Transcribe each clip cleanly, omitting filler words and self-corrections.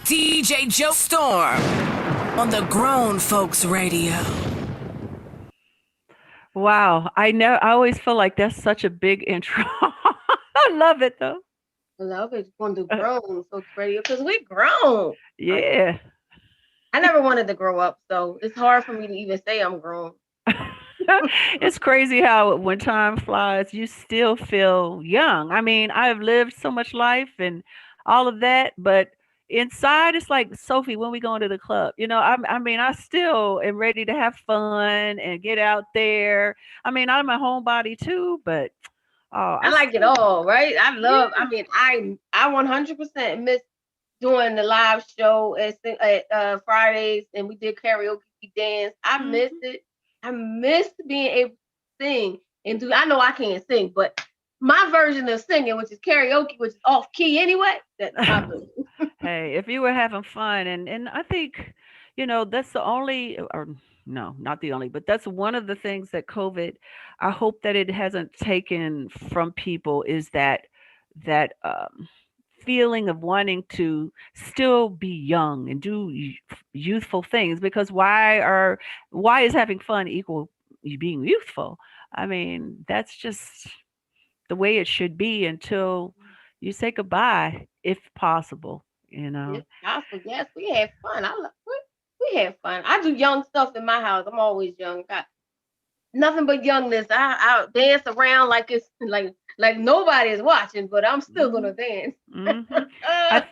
DJ Joe Storm on the Grown Folks Radio. Wow, I always feel like that's such a big intro. I love it though. I love it on the grown folks radio because we grown. Like, Yeah. I never wanted to grow up, so it's hard for me to even say I'm grown. It's crazy how when time flies, you still feel young. I mean, I've lived so much life and all of that, but inside it's like Sophie when we go into the club. I mean, I still am ready to have fun and get out there. I mean, I'm a homebody too, but oh, I I like it still all, right? yeah. I mean, I 100% miss doing the live show at Fridays, and we did karaoke dance. I miss Mhm. it. I miss being able to sing and do. I know I can't sing, but my version of singing, which is karaoke, which is off key anyway, that's my version. Hey, if you were having fun, and I think, that's the only, or no, not the only, but that's one of the things that COVID, I hope that it hasn't taken from people is that feeling of wanting to still be young and do youthful things because why is having fun equal you being youthful? I mean, that's just the way it should be until you say goodbye, if possible, you know. It's possible. Yes, we had fun. We had fun. I do young stuff in my house. I'm always young. Got nothing but youngness. I dance around like it's like nobody is watching, but I'm still Mhm. gonna dance. Mhm.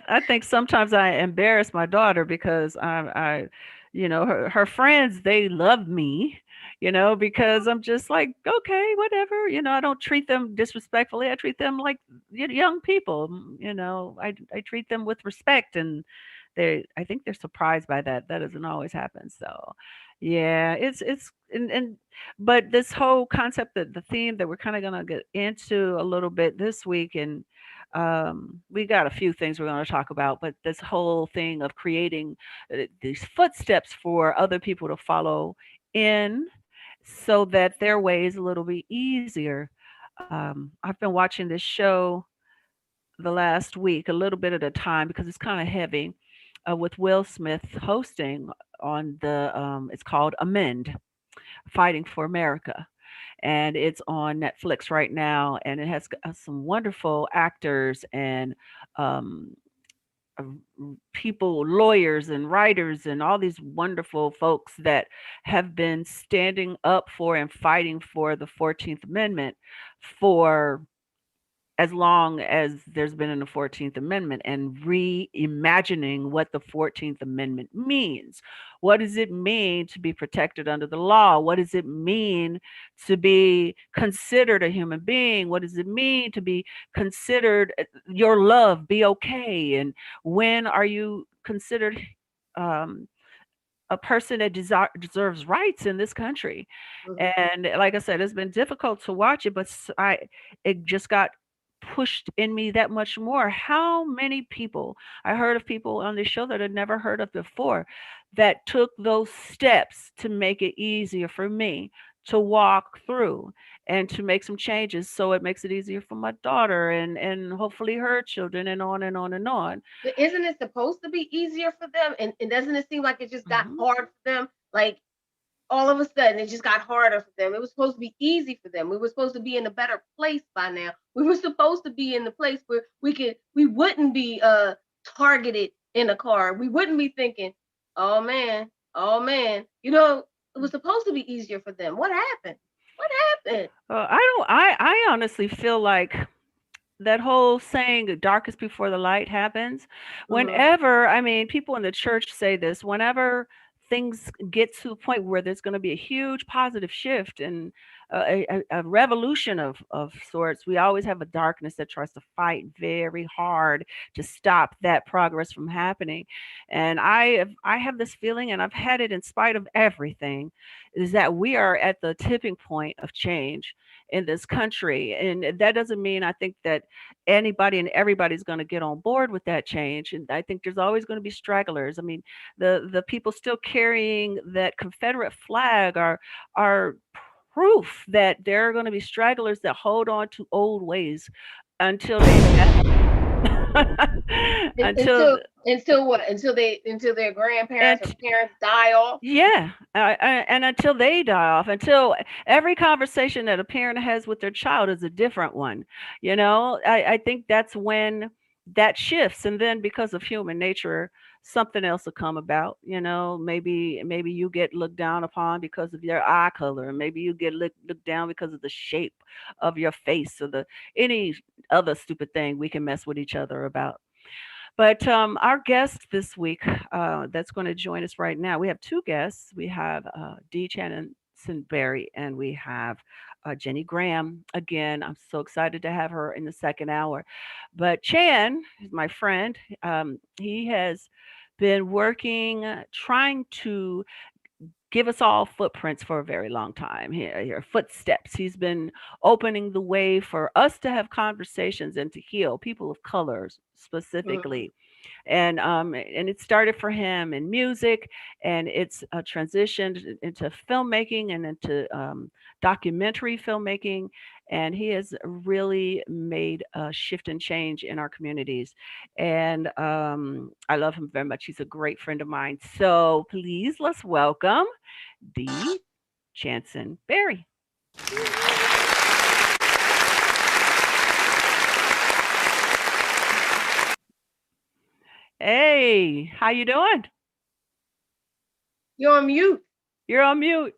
I think sometimes I embarrass my daughter because her friends they love me, because I'm just like okay, whatever. I don't treat them disrespectfully. I treat them like young people. I treat them with respect, and I think they're surprised by that. That doesn't always happen. So, yeah, it's and but this whole concept that the theme that we're kind of gonna get into a little bit this week and we got a few things we're going to talk about, but this whole thing of creating these footsteps for other people to follow in so that their way is a little bit easier. I've been watching this show the last week, a little bit at a time, because it's kind of heavy, with Will Smith hosting on it's called Amend Fighting for America, and it's on Netflix right now, and it has some wonderful actors and um, uh, people, lawyers and writers, and all these wonderful folks that have been standing up for and fighting for the 14th Amendment for as long as there's been in the 14th Amendment and reimagining what the 14th Amendment means. What does it mean to be protected under the law? What does it mean to be considered a human being? What does it mean to be considered your love, be okay? And when are you considered um, a person that deserves rights in this country? Mhm. And like I said, it's been difficult to watch it, but it just got pushed in me that much more. How many people I heard of people on this show that I'd never heard of before that took those steps to make it easier for me to walk through and to make some changes so it makes it easier for my daughter and hopefully her children and on and on and on. But isn't it supposed to be easier for them? And doesn't it seem like it just got Mhm. hard for them? Like all of a sudden it just got harder for them. It was supposed to be easy for them. We were supposed to be in a better place by now. We were supposed to be in the place where we wouldn't be targeted in a car. We wouldn't be thinking, oh man, oh man. It was supposed to be easier for them. What happened? What happened? I don't. I honestly feel like that whole saying darkest before the light happens Mm-hmm. whenever, I mean, people in the church say this whenever things get to a point where there's going to be a huge positive shift and a revolution of sorts, we always have a darkness that tries to fight very hard to stop that progress from happening. And I have this feeling, and I've had it in spite of everything, is that we are at the tipping point of change in this country. And that doesn't mean I think that anybody and everybody's going to get on board with that change. And I think there's always going to be stragglers. I mean, the people still carrying that Confederate flag are proof that there are going to be stragglers that hold on to old ways until they until until what? Until their grandparents or and parents die off. yeah, and until they die off, until every conversation that a parent has with their child is a different one. I think that's when that shifts, and then because of human nature, something else will come about. Maybe you get looked down upon because of your eye color, and maybe you get looked down because of the shape of your face, or the any other stupid thing we can mess with each other about. But our guest this week that's going to join us right now, we have two guests. We have Channsin Berry, and we have Jenni Graham. Again, I'm so excited to have her in the second hour. But Chan is my friend. He has been working, trying to give us all footprints for a very long time. Here, footsteps. He's been opening the way for us to have conversations and to heal people of colors Mhm. specifically. And it started for him in music, and it's transitioned into filmmaking and into documentary filmmaking. And he has really made a shift and change in our communities. And I love him very much. He's a great friend of mine. So please, let's welcome the Channsin Berry. Hey, how you doing? You're on mute. You're on mute.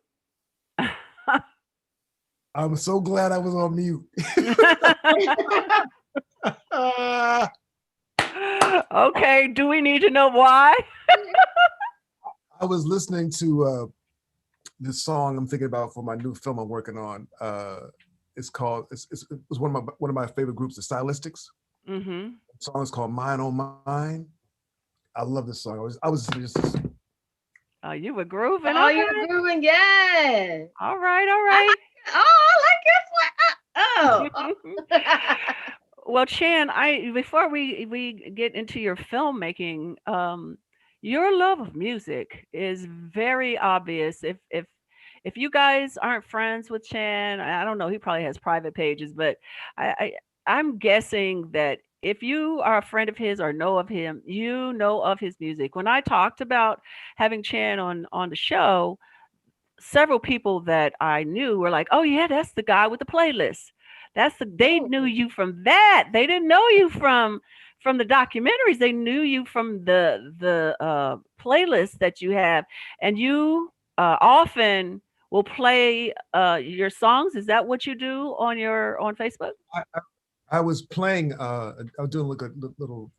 I'm so glad I was on mute. Okay, do we need to know why? I was listening to this song I'm thinking about for my new film I'm working on. It's called. It was one of my favorite groups, the Stylistics. Mm-hmm. The song is called "Mine on Mine." I love this song. I was just. Oh, you were grooving. Oh, Okay. you're grooving, yes. All right, all right. I like this one. Well, Chan, before we get into your filmmaking, your love of music is very obvious. If you guys aren't friends with Chan, I don't know, he probably has private pages, but I, I'm guessing that if you are a friend of his or know of him, you know of his music. When I talked about having Chan on the show, several people that I knew were like, "Oh yeah, that's the guy with the playlist. They knew you from that. They didn't know you from the documentaries. They knew you from the playlist that you have, and you often will play your songs. Is that what you do on Facebook? I was playing. I was doing like a little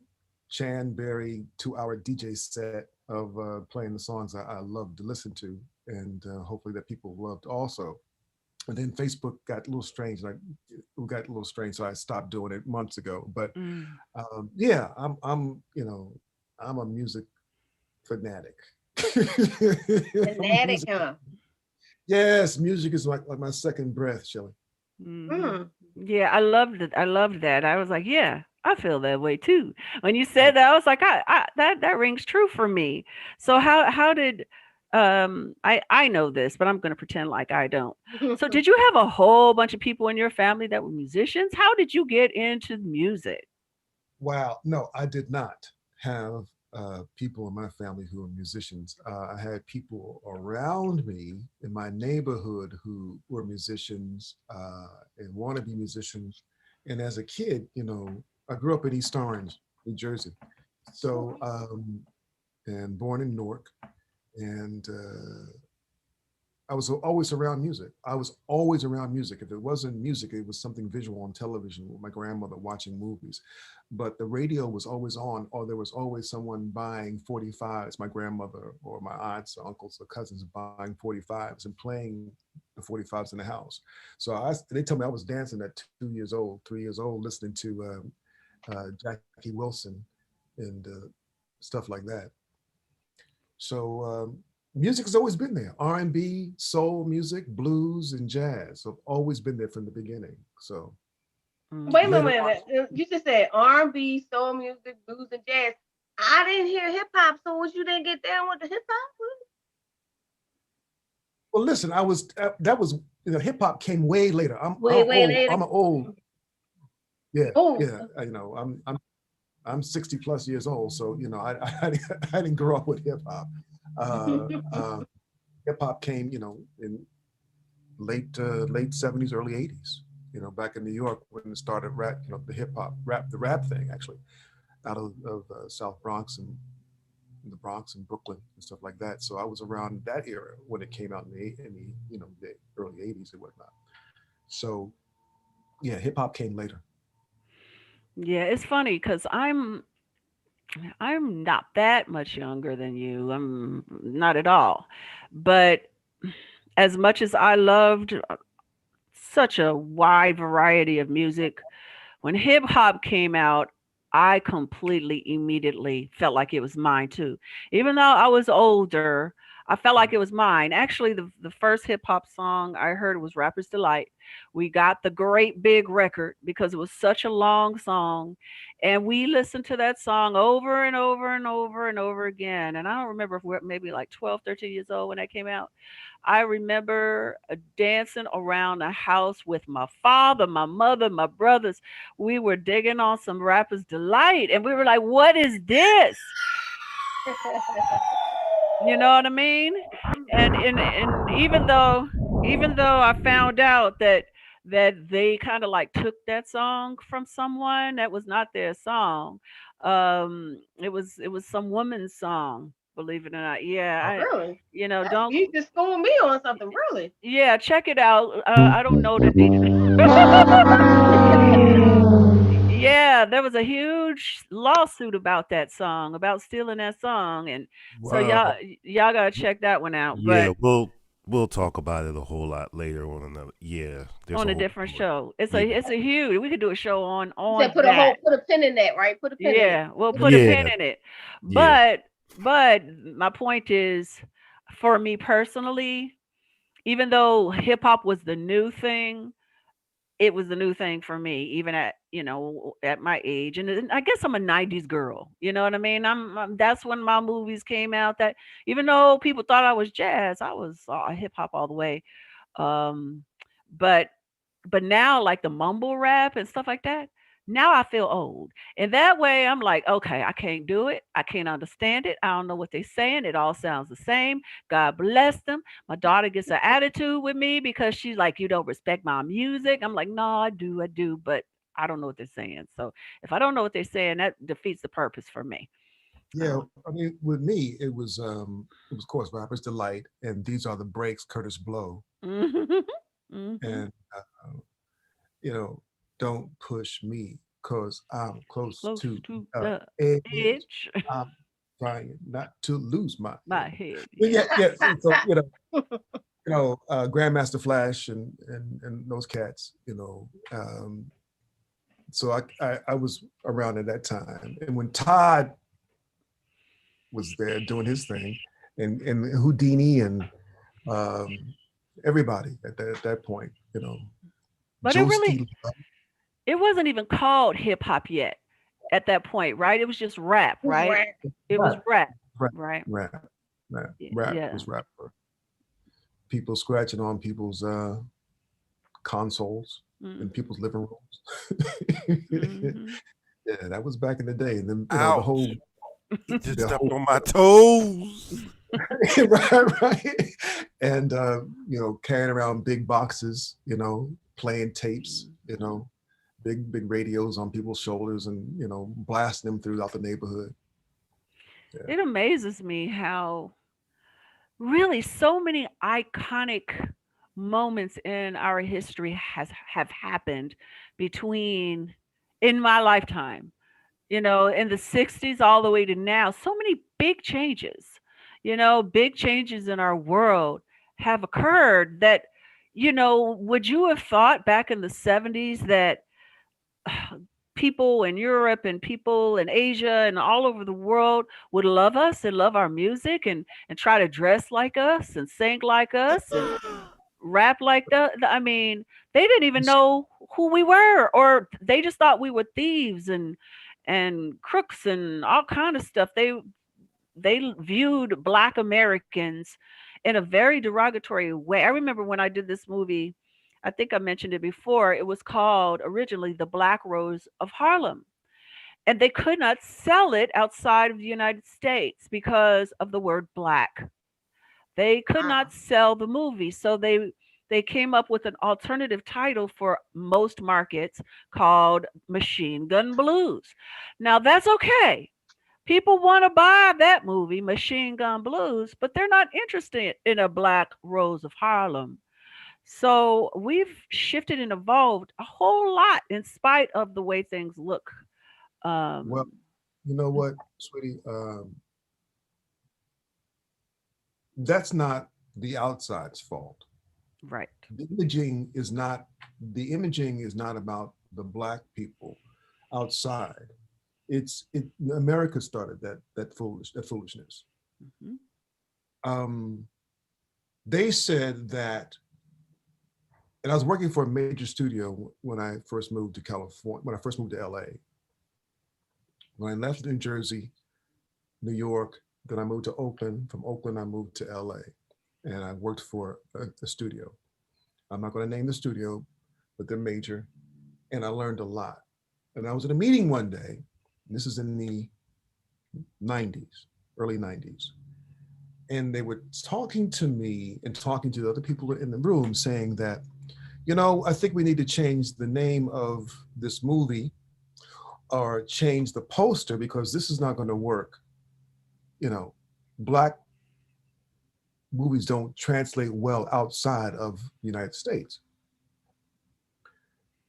Chan Berry 2-hour DJ set of playing the songs I love to listen to, and hopefully that people loved also. And then Facebook got a little strange. So I stopped doing it months ago. But Mm. yeah, I'm a music fanatic. Fanatic, Music, huh? yes, music is like my second breath, Shelly. Mhm. Yeah, I loved it. I loved that. I was like, yeah, I feel that way too. When you said that, I was like, that rings true for me. So how did I know this, but I'm going to pretend like I don't. So did you have a whole bunch of people in your family that were musicians? How did you get into music? Wow, no, I did not have people in my family who were musicians. I had people around me in my neighborhood who were musicians and want to be musicians. And as a kid, I grew up in East Orange, New Jersey. So, and born in Newark. And I was always around music. I was always around music. If it wasn't music, it was something visual on television with my grandmother watching movies. But the radio was always on, or there was always someone buying 45s, my grandmother or my aunts or uncles or cousins buying 45s and playing the 45s in the house. So they told me I was dancing at 2 years old, 3 years old, listening to Jackie Wilson and stuff like that. So music has always been there. R&B, soul music, blues, and jazz have always been there from the beginning. So Wait a later minute. You just said R&B, soul music, blues, and jazz. I didn't hear hip hop, so you didn't get down with the hip hop? well, listen, that was hip hop came way later. I'm Way old. later. I'm an old. Yeah, Oh, yeah. I'm I'm 60 plus years old, so I didn't grow up with hip hop. Hip hop came, in late 70s, early 80s. Back in New York when it started rap, the hip hop the rap thing actually, out of South Bronx and the Bronx and Brooklyn and stuff like that. So I was around that era when it came out in the early 80s and whatnot. So yeah, hip hop came later. Yeah, it's funny because I'm not that much younger than you. I'm not at all. But as much as I loved such a wide variety of music, when hip hop came out, I completely immediately felt like it was mine too. Even though I was older, I felt like it was mine. Actually, the first hip hop song I heard was Rapper's Delight. We got the great big record because it was such a long song. And we listened to that song over and over and over and over again. And I don't remember if we're maybe like 12, 13 years old when that came out. I remember dancing around the house with my father, my mother, my brothers. We were digging on some Rapper's Delight, and we were like, "What is this?" You know what I mean? And even though I found out that they kind of like took that song from someone that was not their song. It was some woman's song, believe it or not. Yeah, Really? don't. You just schooled me on something, really. Yeah, check it out. I don't know the details. Yeah, there was a huge lawsuit about that song, about stealing that song, and so Wow. y'all gotta check that one out. Yeah, But we'll talk about it a whole lot later on another. Yeah, there's on a a whole different story. show, it's a Yeah, it's a huge. We could do a show on You said that. put a pin in that, right? Put a pin in it. Yeah, we'll Put a put a pin. pin yeah, in it. yeah. But my point is, for me personally, even though hip hop was the new thing, it was the new thing for me, even at my age. And I guess I'm a '90s girl. You know what I mean? That's when my movies came out. That even though people thought I was jazz, I was hip hop all the way. Um, but but now, like the mumble rap and stuff like that, now I feel old. And that way I'm like, okay, I can't do it. I can't understand it. I don't know what they're saying. It all sounds the same. God bless them. My daughter gets an attitude with me because she's like, you don't respect my music. I'm like, no, I do, but I don't know what they're saying. So if I don't know what they're saying, that defeats the purpose for me. Yeah, Um, I mean, with me, it was of course Rapper's Delight, and These Are the Breaks, Curtis Blow, mhm, mhm. and you know, Don't Push Me, cause I'm close Close to to uh, the edge. edge, I'm trying not to lose my my edge. head. But Yeah. yeah, so Grandmaster Flash and those cats, so I was around at that time, and when Todd was there doing his thing, and Houdini and um, everybody at that point, But Joe Steele, it wasn't even called hip hop yet at that point, right? It was just rap, Who's right? rap? It was rap, rap, rap, right? rap Yeah. was rap for people scratching on people's consoles in Hmm. people's living rooms. Hmm. Yeah, that was back in the day. And then the whole Ouch! He just the stepped whole on my toes. right. And carrying around big boxes, playing tapes, big radios on people's shoulders and blasting them throughout the neighborhood. Yeah. It amazes me how really so many iconic moments in our history have happened between in my lifetime. In the 60s all the way to now, so many big changes, big changes in our world have occurred that, would you have thought back in the 70s that people in Europe and people in Asia and all over the world would love us and love our music and try to dress like us and sing like us and rap like that? I mean, they didn't even know who we were, or they just thought we were thieves and crooks and all kind of stuff. They viewed Black Americans in a very derogatory way. I remember when I did this movie, I think I mentioned it before. It was called originally The Black Rose of Harlem. and they could not sell it outside of the United States because of the word black. They could not sell the movie, so they came up with an alternative title for most markets called Machine Gun Blues. Now that's okay. People want to buy that movie, Machine Gun Blues, but they're not interested in a Black Rose of Harlem. So we've shifted and evolved a whole lot in spite of the way things look. Well, Um, you know what, sweetie? That's not the outside's fault. right. The imaging is not about the black people outside. America started that foolishness. Mhm. Um, they said that, and I was working for a major studio when I first moved to California, when I first moved to LA. When I left New Jersey, New York, then I moved to Oakland. From Oakland, I moved to LA, and I worked for a studio. I'm not going to name the studio, but they're major, and I learned a lot. And I was at a meeting one day, this is in the 90s, early 90s, and they were talking to me and talking to the other people in the room, saying that, I think we need to change the name of this movie or change the poster because this is not going to work. Black movies don't translate well outside of the United States.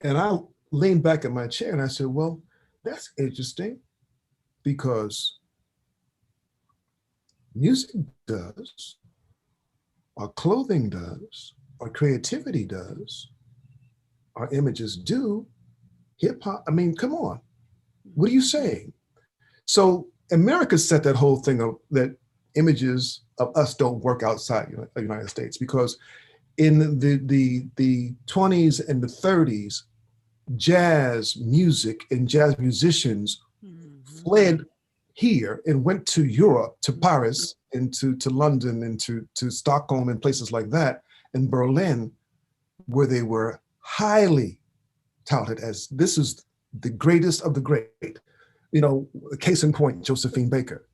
And I leaned back in my chair and I said, well, that's interesting because music does, our clothing does, our creativity does, our images do, hip hop. I mean, come on. What are you saying? So America set that whole thing up that images of us don't work outside the United States because in the 20s and the 30s, jazz music and jazz musicians fled here and went to Europe, to Paris, and to London, and to Stockholm and places like that, and Berlin, where they were highly touted as this is the greatest of the great. Case in point, Josephine Baker,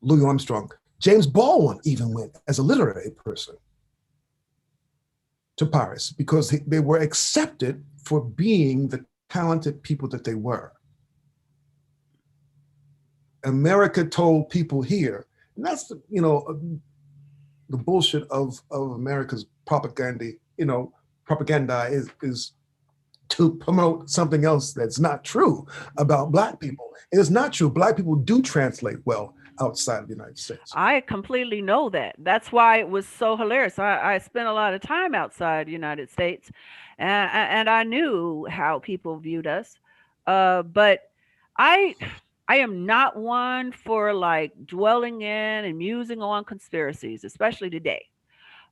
Louis Armstrong, James Baldwin even went as a literary person to Paris because they were accepted for being the talented people that they were. America told people here, and that's the bullshit of America's propaganda. Propaganda is to promote something else that's not true about Black people. It is not true. Black people do translate well outside of the United States. I completely know that. That's why it was so hilarious. I spent a lot of time outside the United States, and I knew how people viewed us. But I I am not one for like dwelling in and musing on conspiracies, especially today.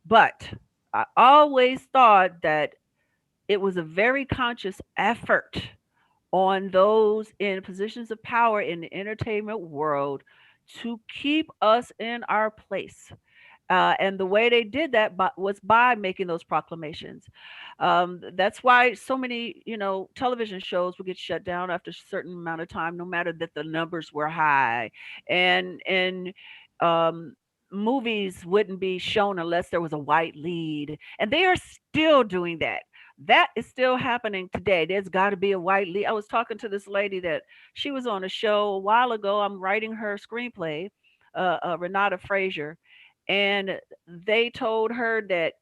But I always thought that it was a very conscious effort on those in positions of power in the entertainment world to keep us in our place. And the way they did that was by making those proclamations. That's why so many, television shows would get shut down after a certain amount of time, no matter that the numbers were high, and um, movies wouldn't be shown unless there was a white lead, and they are still doing that. That is still happening today. There's got to be a white lead. I was talking to this lady that she was on a show a while ago. I'm writing her screenplay, Renata Frazier, and they told her that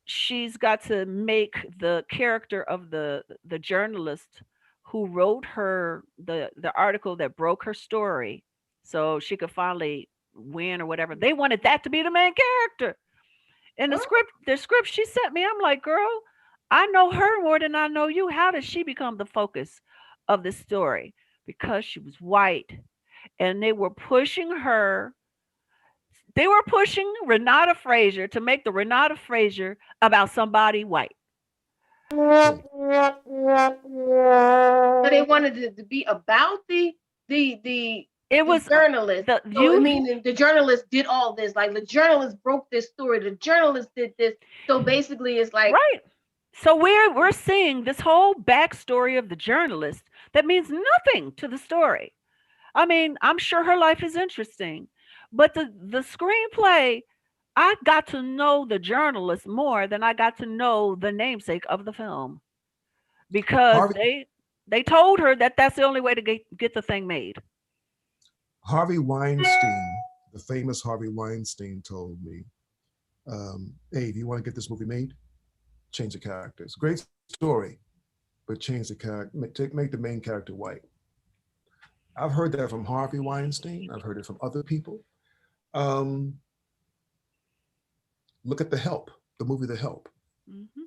she's got to make the character of the journalist who wrote her the article that broke her story so she could finally win or whatever. They wanted that to be the main character. And the script she sent me, I'm like, girl, I know her more than I know you. How did she become the focus of the story? Because she was white. And they were pushing Renata Frazier to make the Renata Frazier about somebody white. So they wanted it to be about the It was journalist. The journalist did all this. Like the journalist broke this story. The journalist did this. So basically, it's like right. So we're seeing this whole backstory of the journalist that means nothing to the story. I mean, I'm sure her life is interesting, but the screenplay, I got to know the journalist more than I got to know the namesake of the film because Harvey they told her that that's the only way to get the thing made. Harvey Weinstein, the famous Harvey Weinstein, told me, "Hey, if you want to get this movie made, change the characters. Great story, but change the character. Make the main character white." I've heard that from Harvey Weinstein. I've heard it from other people. Um, Look at The Help, the movie The Help. Mm-hmm.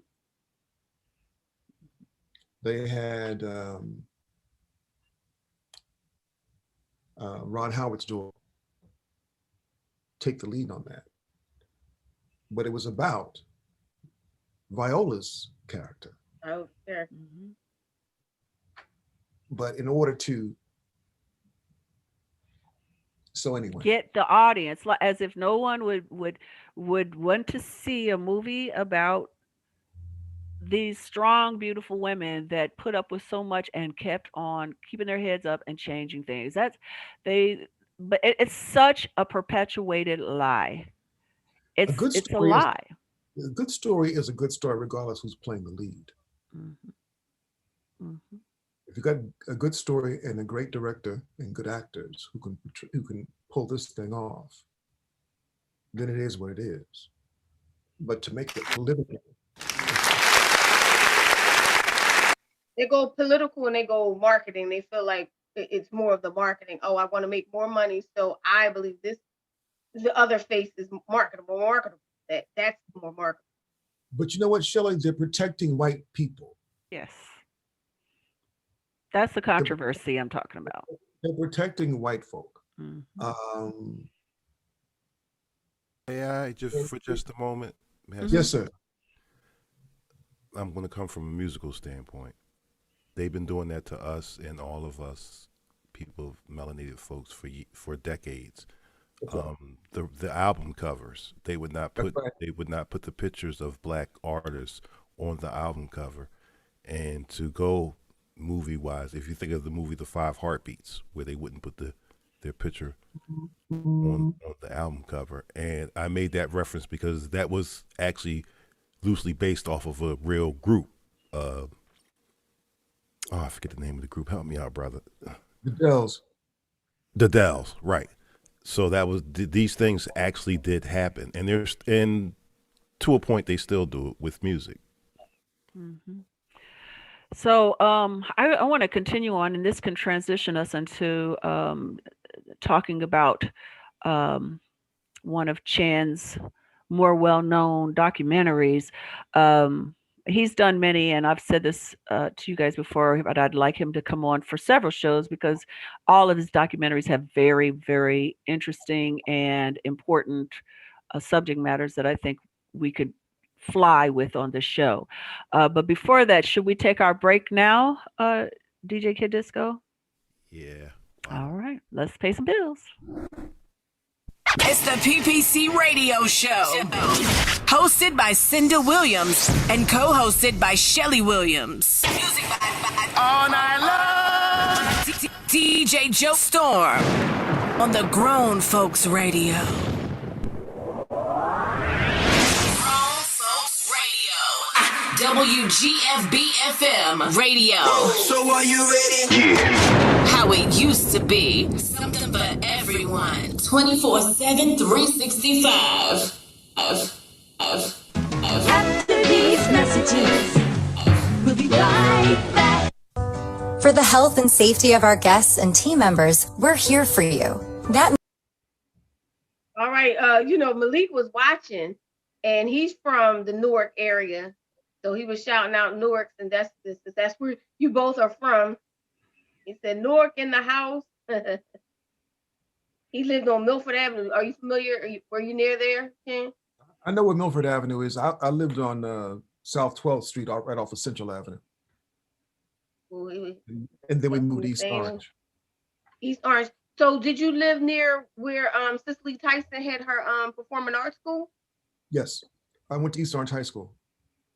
They had Ron Howard's daughter take the lead on that. But it was about Viola's character. Oh, sure. Mm-hmm. But in order to, so anyway, Get the audience, like as if no one would want to see a movie about these strong, beautiful women that put up with so much and kept on keeping their heads up and changing things. That's they, but it's such a perpetuated lie. a good It's a story is lie. a good story is a good story regardless who's playing the lead. Mm-hmm. Mm-hmm. If you got a good story and a great director and good actors who can pull this thing off, then it is what it is. But to make it political, They go political and they go marketing. They feel like it's more of the marketing. Oh, I want to make more money, so I believe this. The other face is marketable. That's more marketable. but you know what, Shelley, they're protecting white people. Yes, that's the controversy I'm talking about. They're protecting white folk. Mm-hmm. AI, just for just a moment. Yes, sir. I'm going to come from a musical standpoint. They've been doing that to us and all of us, people, melanated folks, for decades. The album covers, they would not put the pictures of black artists on the album cover. And to go movie wise, if you think of the movie The Five Heartbeats, where they wouldn't put their picture on the album cover, and I made that reference because that was actually loosely based off of a real group. I forget the name of the group. Help me out, brother. The Dells. The Dells, right. So that was, these things actually did happen, and to a point they still do it with music. Mm-hmm. So I want to continue on, and this can transition us into talking about one of Chan's more well-known documentaries. He's done many, and I've said this to you guys before, but I'd like him to come on for several shows because all of his documentaries have very, very interesting and important subject matters that I think we could fly with on this show. But before that, should we take our break now, DJ Kid Disco? Yeah. All right, let's pay some bills. It's the PPC Radio Show, hosted by Cynda Williams and co-hosted by Shelly Williams. Music all night long. DJ Joe Storm on the Grown Folks Radio. Grown Folks Radio. WGFB-FM Radio. So are you ready? Yeah. How it used to be. Something for everyone. 24/7, 365. After these messages, we'll be right back. For the health and safety of our guests and team members, we're here for you. All right. Malik was watching, and he's from the Newark area, so he was shouting out Newark, and that's where you both are from. He said Newark in the house. He lived on Milford Avenue. Are you familiar? Were you near there, Ken? I know where Milford Avenue is. I lived on South 12th Street, right off of Central Avenue. And then we moved East Orange. East Orange. So did you live near where Cicely Tyson had her performing arts school? Yes, I went to East Orange High School.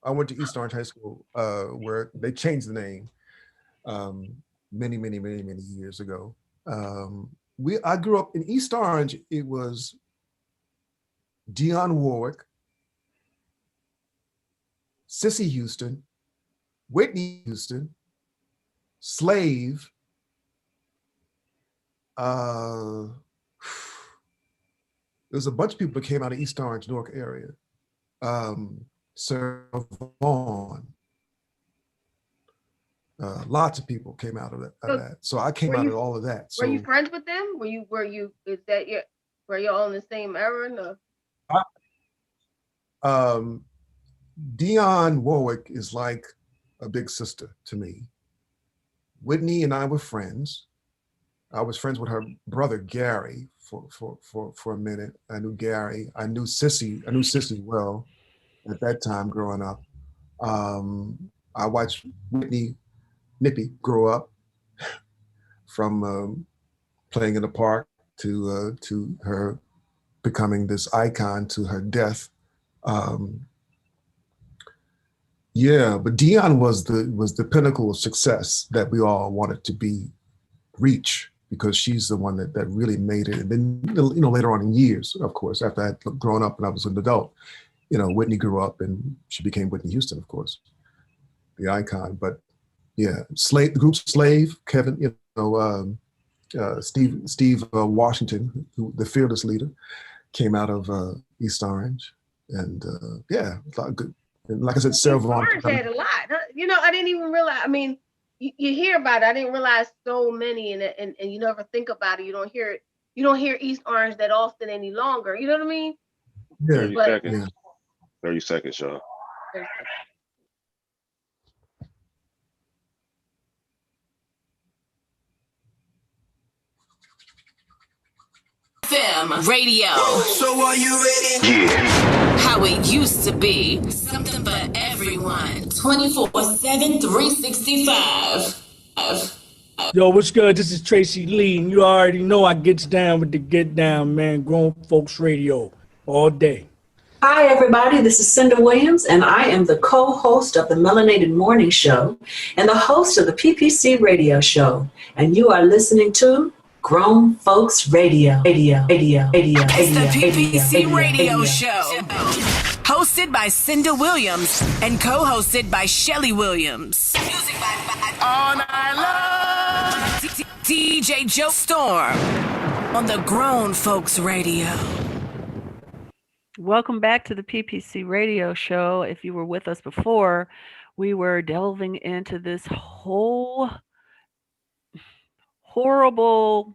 I went to East Orange High School, where they changed the name many years ago. I grew up in East Orange. It was Dionne Warwick, Cissy Houston, Whitney Houston, Slave. There was a bunch of people that came out of East Orange, Newark area. Sir Vaughn. Lots of people came out of that. So I came out of all of that. So were you friends with them? Were you all in the same era? No. Dionne Warwick is like a big sister to me. Whitney and I were friends. I was friends with her brother Gary for a minute. I knew Gary. I knew Sissy well at that time growing up. I watched Whitney Nippy grow up from playing in the park to her becoming this icon to her death. Yeah, but Dionne was the pinnacle of success that we all wanted to reach, because she's the one that really made it. And then, later on in years, of course, after I had grown up and I was an adult, Whitney grew up and she became Whitney Houston, of course, the icon. But yeah, the group Slave, Kevin, Steve Washington, the fearless leader, came out of East Orange. And yeah, a lot of good. And like I said, several. Orange had a lot. I didn't even realize. I mean, you hear about it. I didn't realize so many, and you never think about it. You don't hear it. You don't hear East Orange that often any longer. You know what I mean? Yeah. 30 seconds. Yeah. 30 seconds, y'all. FM radio. So are you ready? Yeah. How it used to be. Something for everyone. 24/7, 365. Yo, what's good? This is Tracy Lee, and you already know I gets down with the get down, man. Grown Folks Radio all day. Hi, everybody. This is Cynda Williams, and I am the co-host of the Melanated Morning Show and the host of the PPC Radio Show. And you are listening to Grown Folks Radio. It's the PPC Radio Show. Hosted by Cynda Williams and co-hosted by Shelly Williams. Music by All Night Long. DJ Joe Storm on the Grown Folks Radio. Welcome back to the PPC Radio Show. If you were with us before, we were delving into this whole horrible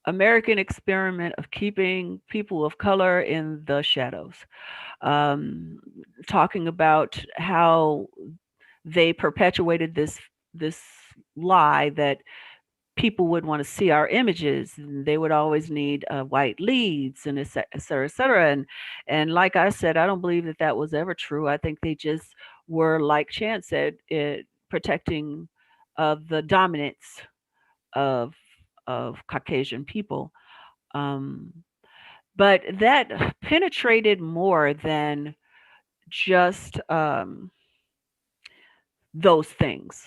American experiment of keeping people of color in the shadows. Talking about how they perpetuated this lie that people would want to see our images, and they would always need white leads, and et cetera, et cetera. And like I said, I don't believe that was ever true. I think they just were, like Chance said, protecting the dominance of Caucasian people. But that penetrated more than just those things.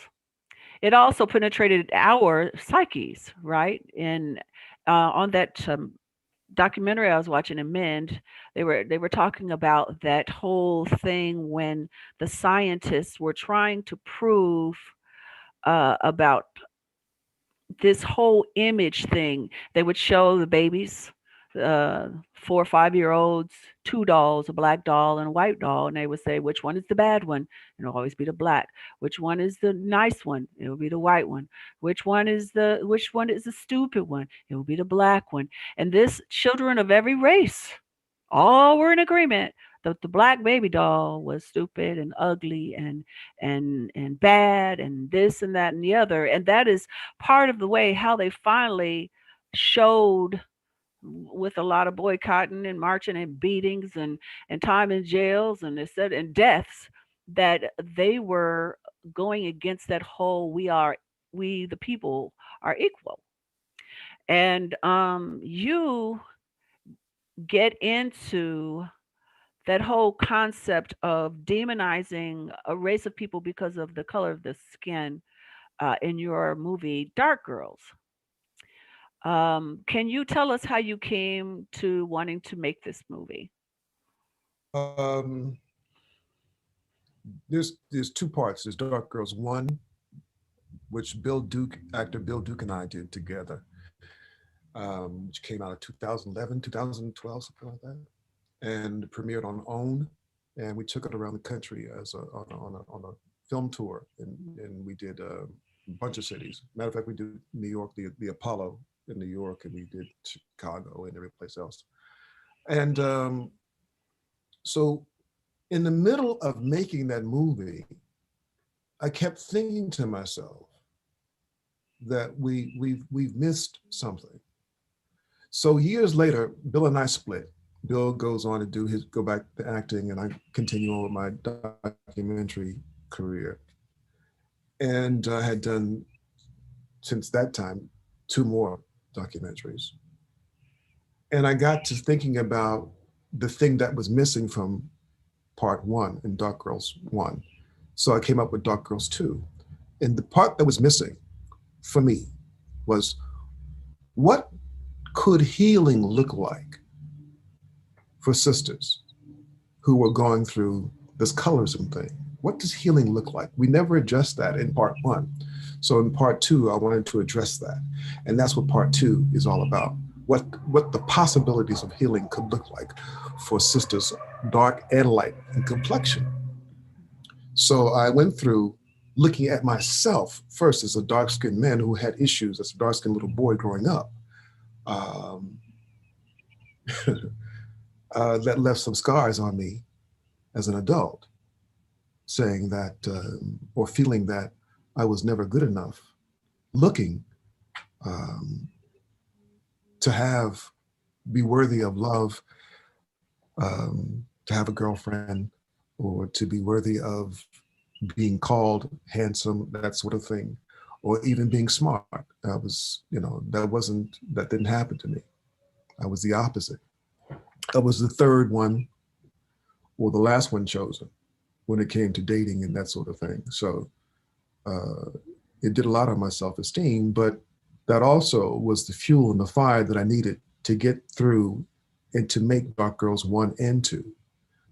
It also penetrated our psyches, right? And on that documentary I was watching in Mend, they were talking about that whole thing when the scientists were trying to prove about this whole image thing. They would show the babies, 4 or 5 year olds, 2 dolls, a black doll and a white doll, and they would say, which one is the bad one? And it'll always be the black. Which one is the nice one? It will be the white one. Which one is the stupid one? It will be the black one. And this, children of every race, all were in agreement that the black baby doll was stupid and ugly and bad and this and that and the other. And that is part of the way how they finally showed, with a lot of boycotting and marching and beatings and time in jails and and deaths, that they were going against that whole we the people are equal. And you get into that whole concept of demonizing a race of people because of the color of the skin in your movie Dark Girls. Can you tell us how you came to wanting to make this movie? Um, there's two parts. There's Dark Girls 1, which actor Bill Duke and I did together, which came out of 2011, 2012, something like that, and premiered on OWN, and we took it around the country as on a film tour, and we did a bunch of cities. Matter of fact, we did New York, the Apollo in New York, and we did Chicago and every place else. And so in the middle of making that movie, I kept thinking to myself that we've missed something. So years later, Bill and I split. Bill goes on to go back to acting, and I continue on with my documentary career. And I had done, since that time, 2 more documentaries. And I got to thinking about the thing that was missing from part 1 in Dark Girls 1. So I came up with Dark Girls 2. And the part that was missing for me was, what could healing look like for sisters who were going through this colorism thing? What does healing look like? We never addressed that in part 1. So in part 2, I wanted to address that. And that's what part 2 is all about. What the possibilities of healing could look like for sisters, dark and light in complexion. So I went through looking at myself first as a dark-skinned man who had issues as a dark-skinned little boy growing up. That left some scars on me as an adult, saying that, or feeling that I was never good enough, looking to be worthy of love, to have a girlfriend, or to be worthy of being called handsome, that sort of thing, or even being smart. That didn't happen to me. I was the opposite. I was the third one, or the last one chosen when it came to dating and that sort of thing. So it did a lot on my self-esteem, but that also was the fuel and the fire that I needed to get through and to make Dark Girls 1 and 2,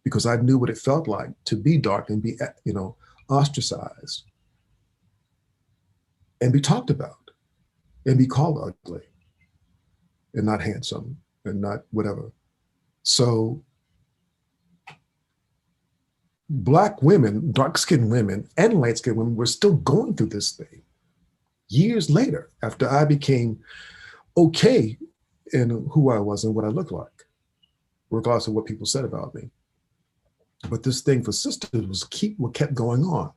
because I knew what it felt like to be dark and be, ostracized and be talked about and be called ugly and not handsome and not whatever. So Black women, dark-skinned women and light-skinned women were still going through this thing years later, after I became okay in who I was and what I looked like, regardless of what people said about me. But this thing for sisters was what kept going on.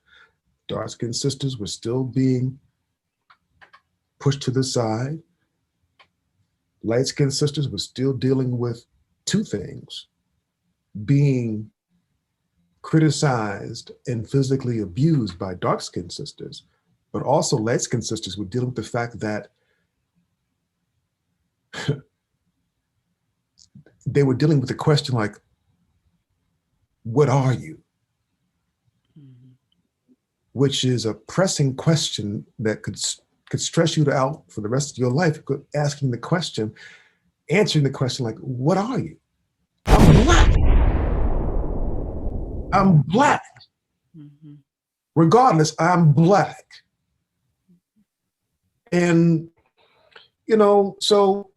Dark-skinned sisters were still being pushed to the side. Light-skinned sisters were still dealing with 2 things: being criticized and physically abused by dark-skinned sisters, but also light-skinned sisters were dealing with the fact that they were dealing with the question like, what are you? Which is a pressing question that could stress you out for the rest of your life. Answering the question like, what are you? I'm Black. I'm Black. Mm-hmm. Regardless, I'm Black. And, so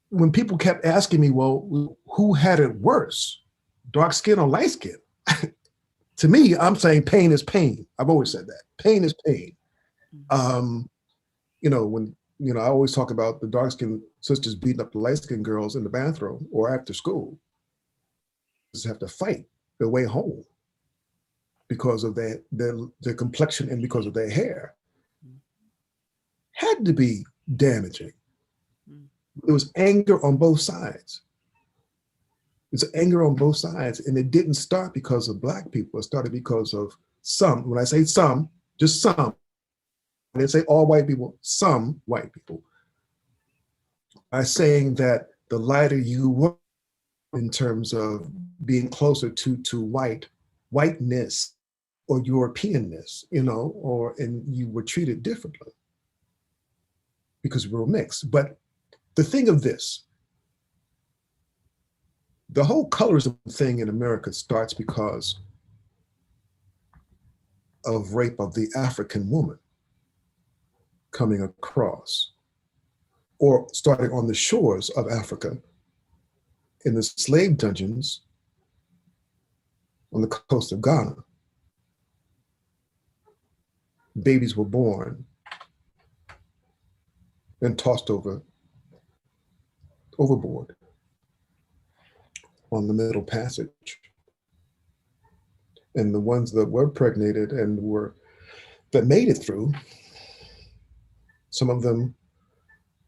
when people kept asking me, well, who had it worse, dark skin or light skin? To me, I'm saying pain is pain. I've always said that. Pain is pain. When I always talk about the dark-skinned sisters beating up the light-skinned girls in the bathroom or after school. Just have to fight their way home because of their complexion and because of their hair. Had to be damaging. There was anger on both sides. There's anger on both sides, and it didn't start because of Black people. It started because of some. When I say some, just some. I didn't say all white people, some white people. By saying that the lighter you were in terms of being closer to whiteness or Europeanness, and you were treated differently because we were mixed. But the thing of this, the whole colorism thing in America starts because of rape of the African woman coming across, or starting on the shores of Africa in the slave dungeons on the coast of Ghana. Babies were born and tossed overboard on the Middle Passage. And the ones that were pregnated and that made it through, some of them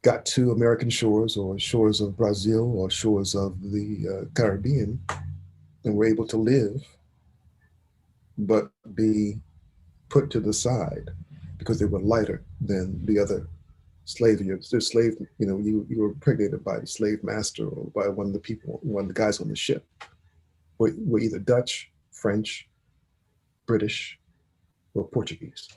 got to American shores or shores of Brazil or shores of the Caribbean and were able to live, but be put to the side because they were lighter than the other slave. You were impregnated by the slave master or by one of the guys on the ship were either Dutch, French, British, or Portuguese.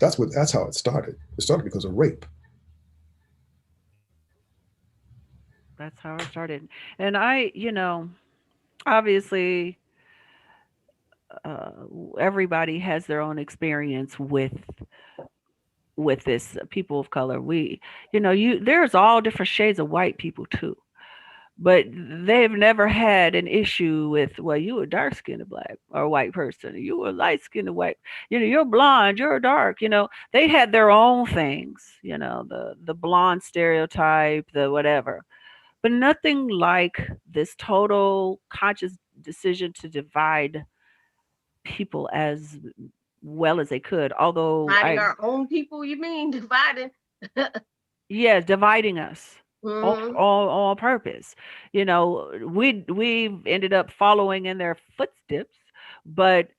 That's how it started. It started because of rape. That's how it started. And obviously, everybody has their own experience with this people of color. There's all different shades of white people too, but they've never had an issue with, well, you a dark skinned black or white person, you a light skinned white, you're blonde, you're dark, they had their own things, the blonde stereotype, the whatever, but nothing like this total conscious decision to divide people as well as they could. Although dividing our own people, you mean dividing? Yeah, dividing us. Mhm. On purpose. We ended up following in their footsteps, but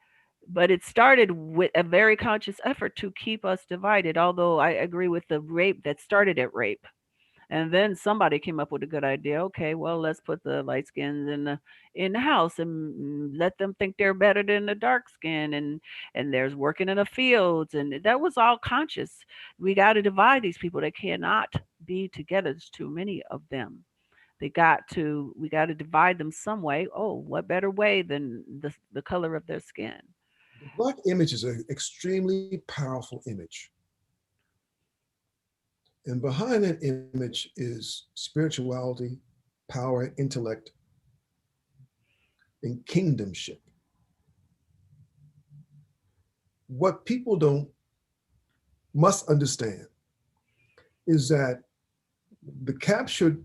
it started with a very conscious effort to keep us divided. Although I agree with the rape that started at rape. And then somebody came up with a good idea. Okay, well, let's put the light skins in the house and let them think they're better than the dark skin, and there's working in the fields, and that was all conscious. We got to divide these people. They cannot be together. There's too many of them. We got to divide them some way. Oh, what better way than the color of their skin? The Black image is an extremely powerful image. And behind that image is spirituality, power, intellect, and kingdomship. What people must understand is that the captured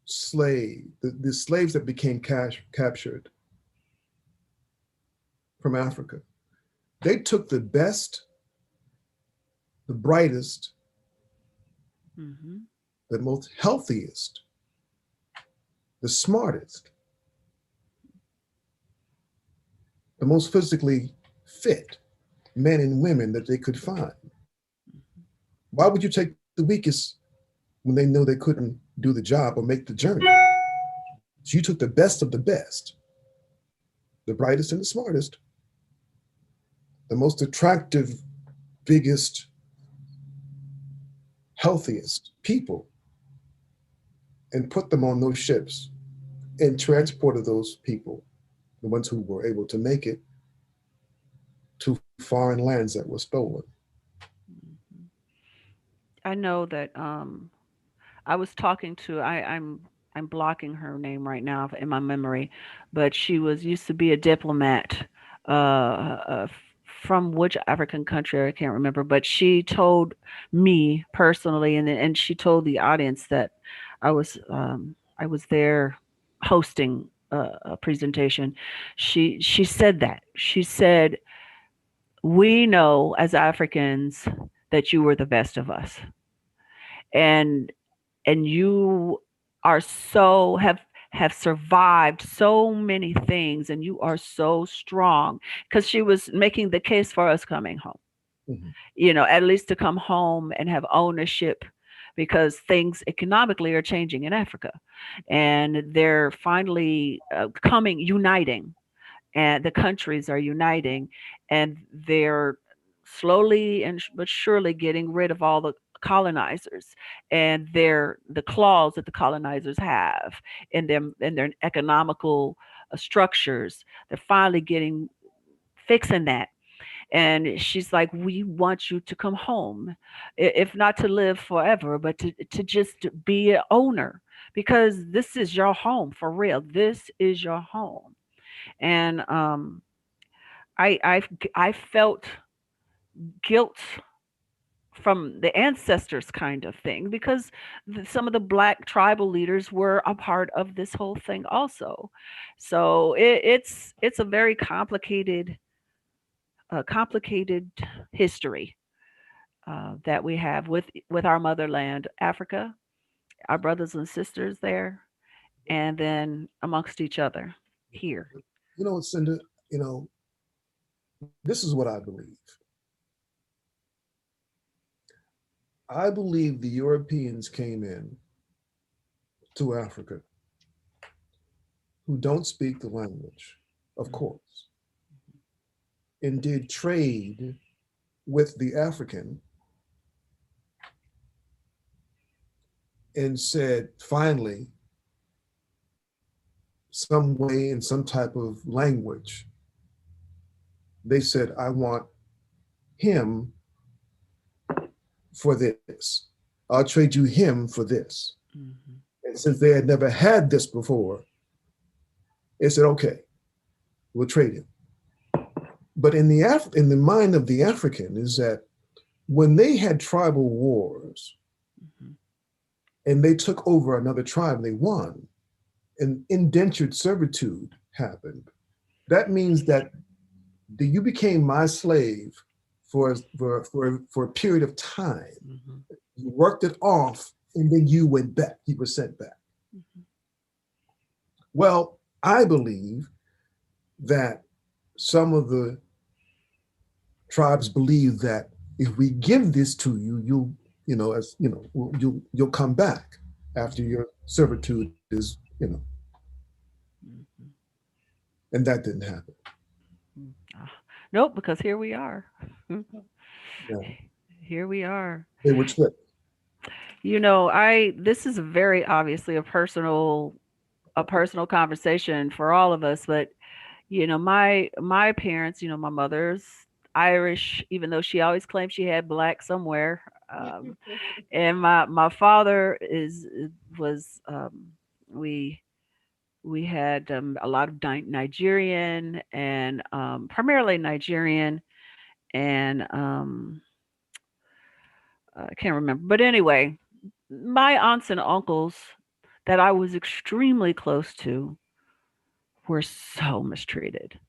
slave, the slaves that became captured from Africa, they took the best, the brightest, the most healthiest, the smartest, the most physically fit men and women that they could find. Why would you take the weakest when they know they couldn't do the job or make the journey? So you took the best of the best, the brightest and the smartest, the most attractive, biggest, healthiest people, and put them on those ships and transported those people, the ones who were able to make it, to foreign lands that were stolen. I know that I was talking to I'm blocking her name right now in my memory, but she used to be a diplomat from which African country I can't remember, but she told me personally, and she told the audience that I was there hosting a presentation. She said that. She said, "We know as Africans that you were the best of us, and you are have survived so many things, and you are so strong," because she was making the case for us coming home. At least to come home and have ownership, because things economically are changing in Africa, and they're finally uniting, and the countries are uniting, and they're slowly but surely getting rid of all the colonizers and the claws that the colonizers have in them in their economical structures. They're finally getting fixing that. And she's like, we want you to come home, if not to live forever, but to just be an owner, because this is your home for real. This is your home. And I felt guilt from the ancestors kind of thing, because some of the black tribal leaders were a part of this whole thing also. So it's a very complicated history that we have with our motherland, Africa, our brothers and sisters there, and then amongst each other here. You know, Cynda, this is what I believe. I believe the Europeans came in to Africa who don't speak the language, of course, and did trade with the African and said, finally, some way in some type of language, they said, I want him for this. I'll trade you him for this. Mm-hmm. And since they had never had this before, they said, okay, we'll trade him. But in the mind of the African is that when they had tribal wars, mm-hmm. and they took over another tribe, they won, and indentured servitude happened. That means that you became my slave for a period of time. Mm-hmm. You worked it off, and then you went back. You were sent back. Mm-hmm. Well, I believe that some of the tribes believe that if we give this to you, you'll come back after your servitude is, mm-hmm. and that didn't happen. Nope, because here we are. Yeah. Here we are. They were tricked. This is very obviously a personal conversation for all of us, but my parents, my mother's Irish, even though she always claimed she had black somewhere, and my father we had a lot of Nigerian and primarily Nigerian, and I can't remember, but anyway, my aunts and uncles that I was extremely close to were so mistreated.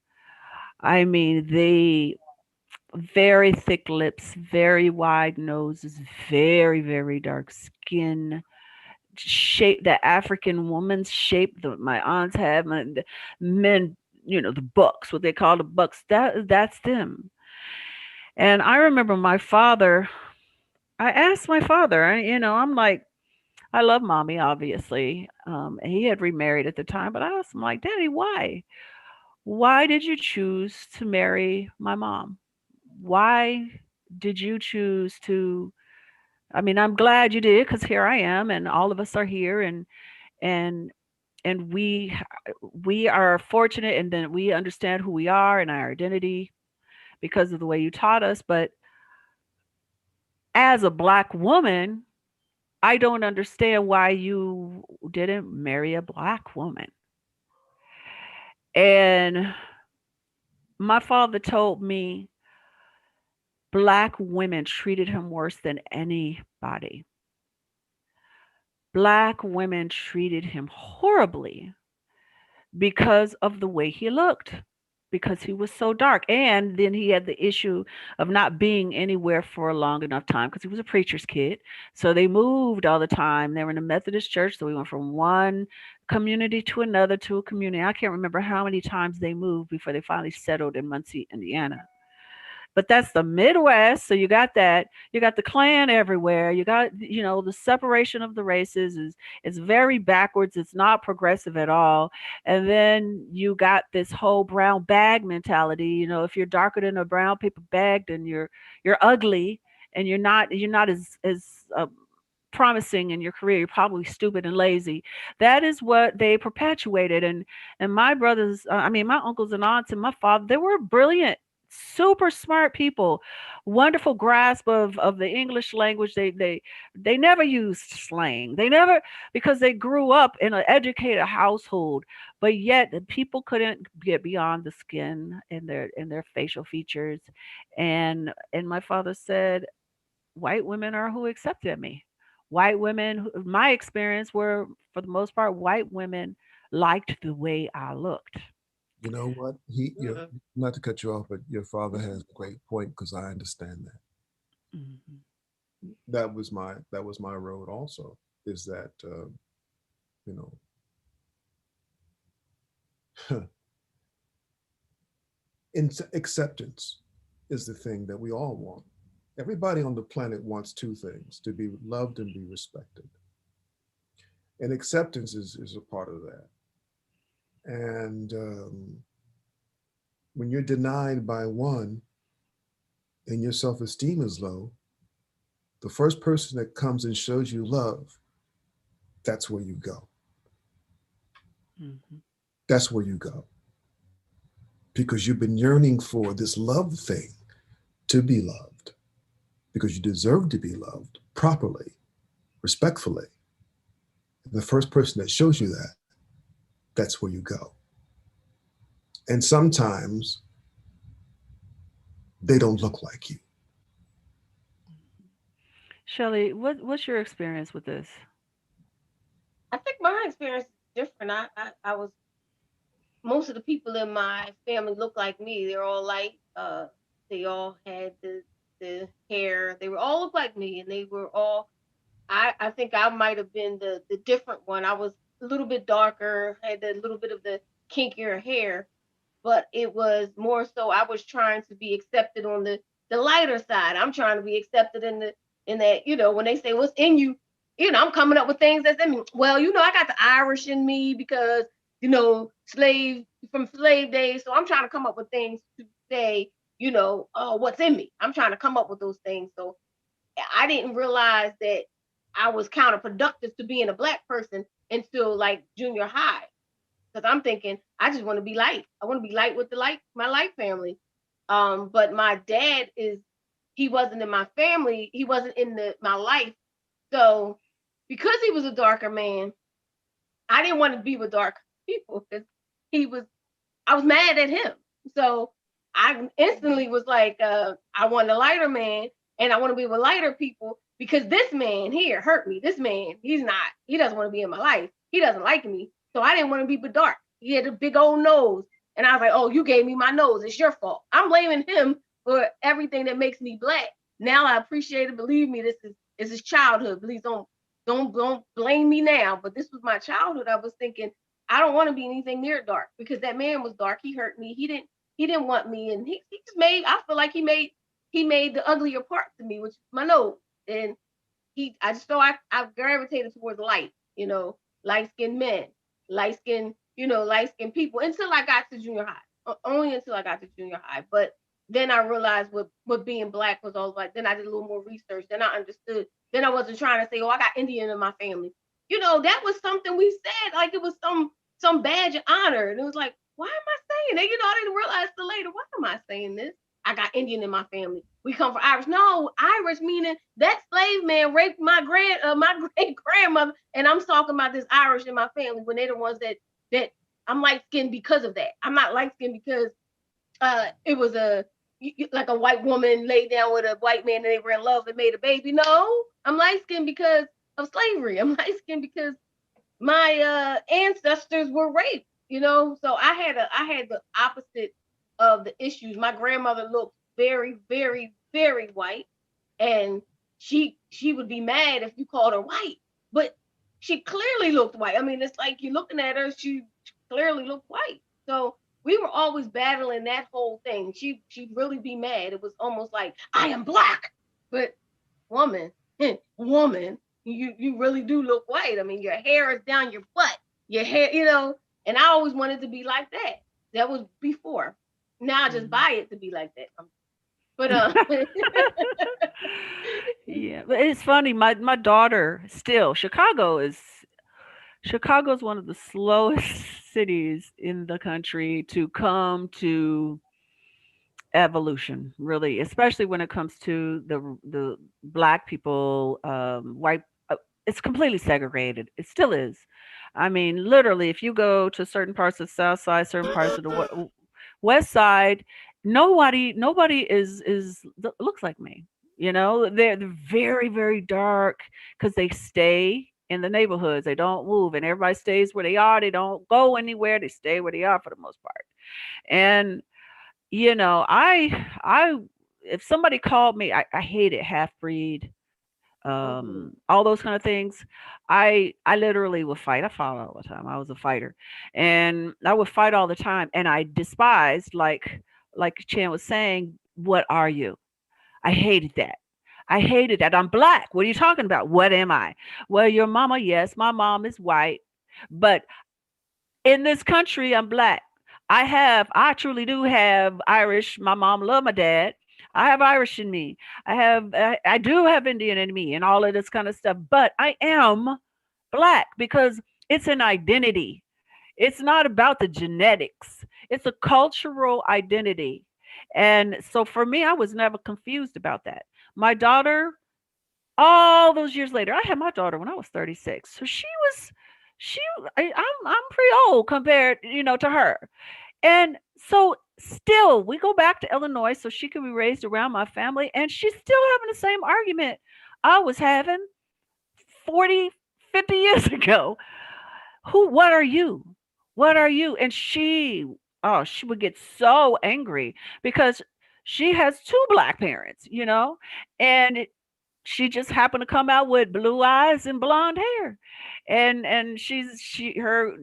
I mean, they very thick lips, very wide noses, very, very dark skin, shape, the African woman's shape that my aunts had, the men, the bucks, what they call the bucks, that's them. And I remember I asked my father, I'm like, I love mommy, obviously. And he had remarried at the time, but I asked him, like, Daddy, why? Why did you choose to marry my mom? Why did you choose to? I mean, I'm glad you did, because here I am, and all of us are here, and we are fortunate, and then we understand who we are and our identity because of the way you taught us. But as a black woman, I don't understand why you didn't marry a black woman. And my father told me black women treated him worse than anybody. Black women treated him horribly because of the way he looked, because he was so dark. And then he had the issue of not being anywhere for a long enough time because he was a preacher's kid. So they moved all the time. They were in a Methodist church. So we went from one community to another to a community. I can't remember how many times they moved before they finally settled in Muncie, Indiana. but that's the Midwest. So you got that. You got the Klan everywhere. You got, the separation of the races is very backwards. It's not progressive at all. And then you got this whole brown bag mentality. If you're darker than a brown paper bag, then you're ugly, and you're not as promising in your career. You're probably stupid and lazy. That is what they perpetuated. And my brothers, my uncles and aunts and my father, they were brilliant, super smart people, wonderful grasp of the English language. They never used slang. They never, because they grew up in an educated household, but yet the people couldn't get beyond the skin and their facial features. And my father said, white women are who accepted me. White women, my experience were, for the most part, white women liked the way I looked. You know what? Not to cut you off, but your father has a great point, because I understand that. Mm-hmm. That was my road also, is that, acceptance is the thing that we all want. Everybody on the planet wants two things: to be loved and be respected. And acceptance is a part of that. And when you're denied by one and your self-esteem is low, the first person that comes and shows you love, that's where you go. Mm-hmm. That's where you go. Because you've been yearning for this love thing, to be loved, because you deserve to be loved properly, respectfully. And the first person that shows you that, that's where you go. And sometimes they don't look like you. Shelly, what's your experience with this? I think my experience is different. I was, most of the people in my family look like me. They're all light. They all had the hair. They were all look like me, and they were all. I think I might have been the different one. I was a little bit darker, had a little bit of the kinkier hair, but it was more so I was trying to be accepted on the lighter side. I'm trying to be accepted in that, when they say what's in you, I'm coming up with things that's in me. Well, I got the Irish in me because, slave days. So I'm trying to come up with things to say, what's in me. I'm trying to come up with those things. So I didn't realize that I was counterproductive to being a Black person until like junior high. Because I'm thinking, I just want to be light. I want to be light with my light family. But my dad he wasn't in my family. He wasn't in my life. So because he was a darker man, I didn't want to be with dark people because I was mad at him. So I instantly was like, I want a lighter man, and I want to be with lighter people because this man here hurt me. This man, he doesn't want to be in my life. He doesn't like me. So I didn't want to be with dark. He had a big old nose. And I was like, oh, you gave me my nose. It's your fault. I'm blaming him for everything that makes me Black. Now I appreciate it. Believe me, this is his childhood. Please don't blame me now. But this was my childhood. I was thinking, I don't want to be anything near dark because that man was dark. He hurt me. He didn't want me. And he just I feel like he made the uglier part to me, which is my nose. And I just felt I gravitated towards light, light-skinned men, light-skinned people until I got to junior high. Only until I got to junior high. But then I realized what being Black was all about. Then I did a little more research. Then I understood. Then I wasn't trying to say, oh, I got Indian in my family. That was something we said, like it was some badge of honor. And it was like, why am I saying that? I didn't realize till later, why am I saying this? I got Indian in my family. We come from Irish. No, Irish meaning that slave man raped my great grandmother. And I'm talking about this Irish in my family when they're the ones that I'm light skinned because of that. I'm not light skinned because it was like a white woman laid down with a white man and they were in love and made a baby. No, I'm light skinned because of slavery. I'm light skinned because my ancestors were raped. So I had the opposite of the issues. My grandmother looked very, very, very white, and she would be mad if you called her white, but she clearly looked white. I mean, it's like you're looking at her, she clearly looked white. So we were always battling that whole thing. She'd really be mad. It was almost like, I am black, but woman, you really do look white. I mean, your hair is down your butt, your hair, and I always wanted to be like that. That was before. Now I just buy it to be like that. But yeah, but it's funny. My daughter still Chicago's one of the slowest cities in the country to come to evolution, really, especially when it comes to the black people, white. It's completely segregated. It still is. I mean, literally, if you go to certain parts of the South Side, certain parts of the West Side, nobody looks like me. They're very, very dark because they stay in the neighborhoods. They don't move, and everybody stays where they are. They don't go anywhere. They stay where they are for the most part. And I if somebody called me, I hated half breed, all those kind of things. I literally would fight. I fought all the time. I was a fighter, and I would fight all the time. And I despised, like Chan was saying, what are you? I hated that. I hated that. I'm black. What are you talking about? What am I? Well, your mama, yes, my mom is white, but in this country, I'm black. I truly do have Irish. My mom loved my dad. I have Irish in me. I do have Indian in me and all of this kind of stuff, but I am black because it's an identity. It's not about the genetics. It's a cultural identity. And so for me, I was never confused about that. My daughter, all those years later, I had my daughter when I was 36. So I'm pretty old compared, to her. And so still we go back to Illinois so she can be raised around my family, and she's still having the same argument I was having 40, 50 years ago. What are you? What are you? And she would get so angry because she has two black parents, and she just happened to come out with blue eyes and blonde hair. And her